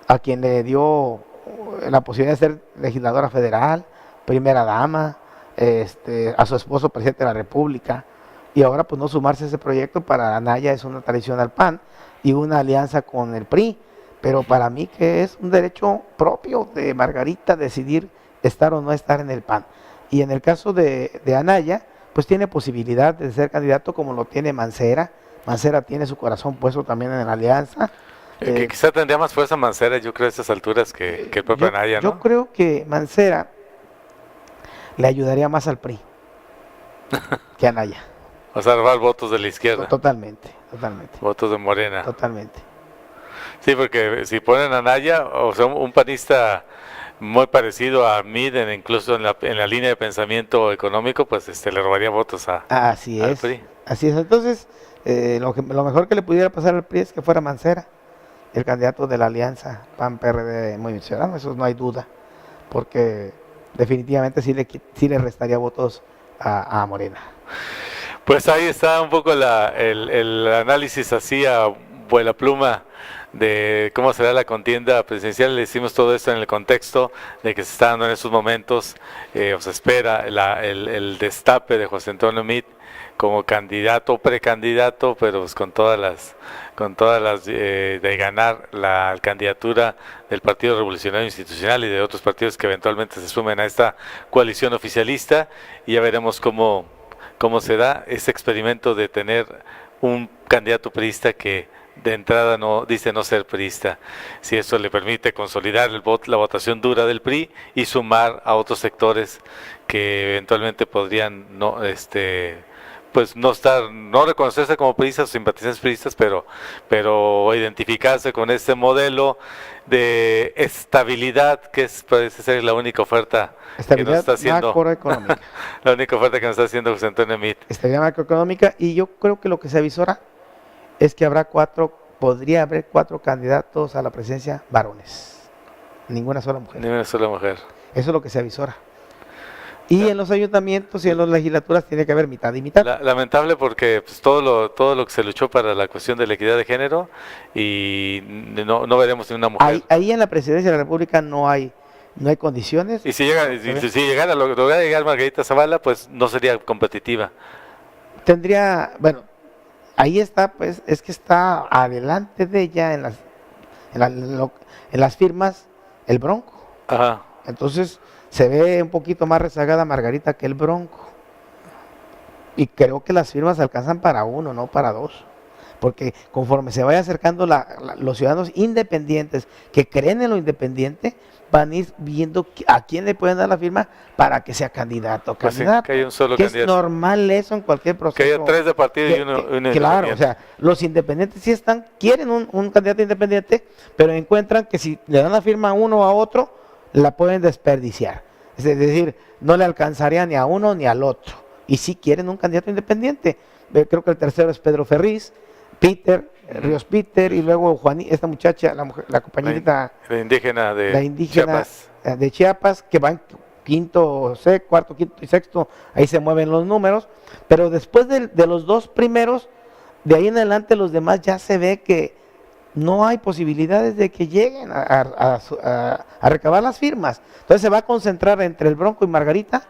a quien le dio la posibilidad de ser legisladora federal, primera dama, a su esposo presidente de la República, y ahora pues no sumarse a ese proyecto para Anaya es una traición al PAN y una alianza con el PRI, pero para mí que es un derecho propio de Margarita decidir estar o no estar en el PAN. Y en el caso de Anaya, pues tiene posibilidad de ser candidato como lo tiene Mancera. Mancera tiene su corazón puesto también en la alianza. Que quizá tendría más fuerza Mancera, yo creo, a estas alturas que el propio Anaya, ¿no? Yo creo que Mancera le ayudaría más al PRI que a Anaya. O sea, robar votos de la izquierda. Totalmente. Votos de Morena. Totalmente. Sí, porque si ponen a Anaya, o sea, un panista muy parecido a Miden, incluso en la línea de pensamiento económico, pues le robaría votos al PRI. Así es. Entonces, lo mejor que le pudiera pasar al PRI es que fuera Mancera, el candidato de la alianza PAN-PRD Movimiento Ciudadano, eso no hay duda, porque definitivamente sí le restaría votos a Morena. Pues ahí está un poco el análisis así a vuela pluma de cómo será la contienda presidencial. Le hicimos todo esto en el contexto de que se está dando en estos momentos, o se espera el destape de José Antonio Meade como candidato o precandidato, pero pues con todas las de ganar la candidatura del Partido Revolucionario Institucional y de otros partidos que eventualmente se sumen a esta coalición oficialista, y ya veremos cómo se da ese experimento de tener un candidato priista que de entrada dice no ser priista, si eso le permite consolidar la votación dura del PRI y sumar a otros sectores que eventualmente podrían pues no reconocerse como priistas o simpatizantes priistas, pero identificarse con este modelo de estabilidad que parece ser la única oferta que nos está haciendo macroeconómica. La única oferta que nos está haciendo José Antonio Meade. Estabilidad macroeconómica, y yo creo que lo que se avisora es que podría haber 4 candidatos a la presidencia varones, ninguna sola mujer. Eso es lo que se avisora. Y en los ayuntamientos y en las legislaturas tiene que haber mitad y mitad. Lamentable, porque pues, todo lo que se luchó para la cuestión de la equidad de género, y no veremos ni una mujer. Ahí en la presidencia de la República no hay condiciones. Y si llegara a llegar Margarita Zavala, pues no sería competitiva. Ahí está, pues, es que está adelante de ella en las firmas el Bronco. Ajá. Entonces se ve un poquito más rezagada Margarita que el Bronco. Y creo que las firmas alcanzan para 1, no para 2. Porque conforme se vaya acercando los ciudadanos independientes que creen en lo independiente, van a ir viendo a quién le pueden dar la firma para que sea candidato. Pues sí, que haya un solo candidato. Es normal eso en cualquier proceso. Que haya 3 de partido y uno independiente. Claro, o sea, los independientes sí quieren un candidato independiente, pero encuentran que si le dan la firma a uno o a otro, la pueden desperdiciar. Es decir, no le alcanzaría ni a uno ni al otro. Y sí quieren un candidato independiente. Creo que el tercero es Pedro Ferriz, Ríos Peter, y luego esta muchacha, la compañerita, la indígena Chiapas. De Chiapas, que va en cuarto, quinto y sexto, ahí se mueven los números, pero después de los 2 primeros, de ahí en adelante los demás ya se ve que no hay posibilidades de que lleguen a recabar las firmas. Entonces se va a concentrar entre el Bronco y Margarita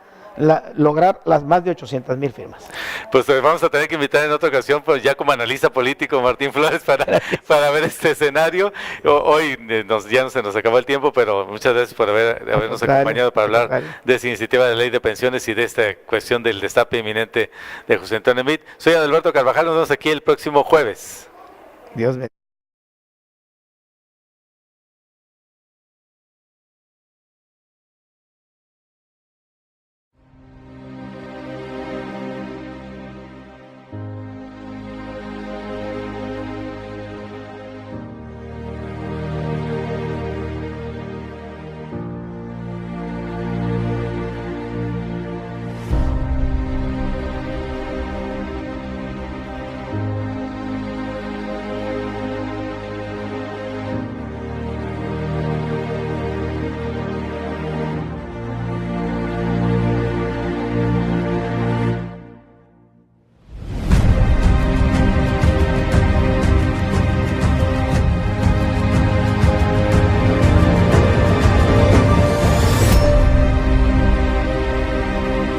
lograr las más de 800,000 firmas. Pues vamos a tener que invitar en otra ocasión, pues ya como analista político, Martín Flores, para ver este escenario. Hoy ya no se nos acabó el tiempo, pero muchas gracias por habernos acompañado para hablar de esa iniciativa de ley de pensiones y de esta cuestión del destape inminente de José Antonio Meade. Soy Adalberto Carvajal, nos vemos aquí el próximo jueves. Dios bendiga.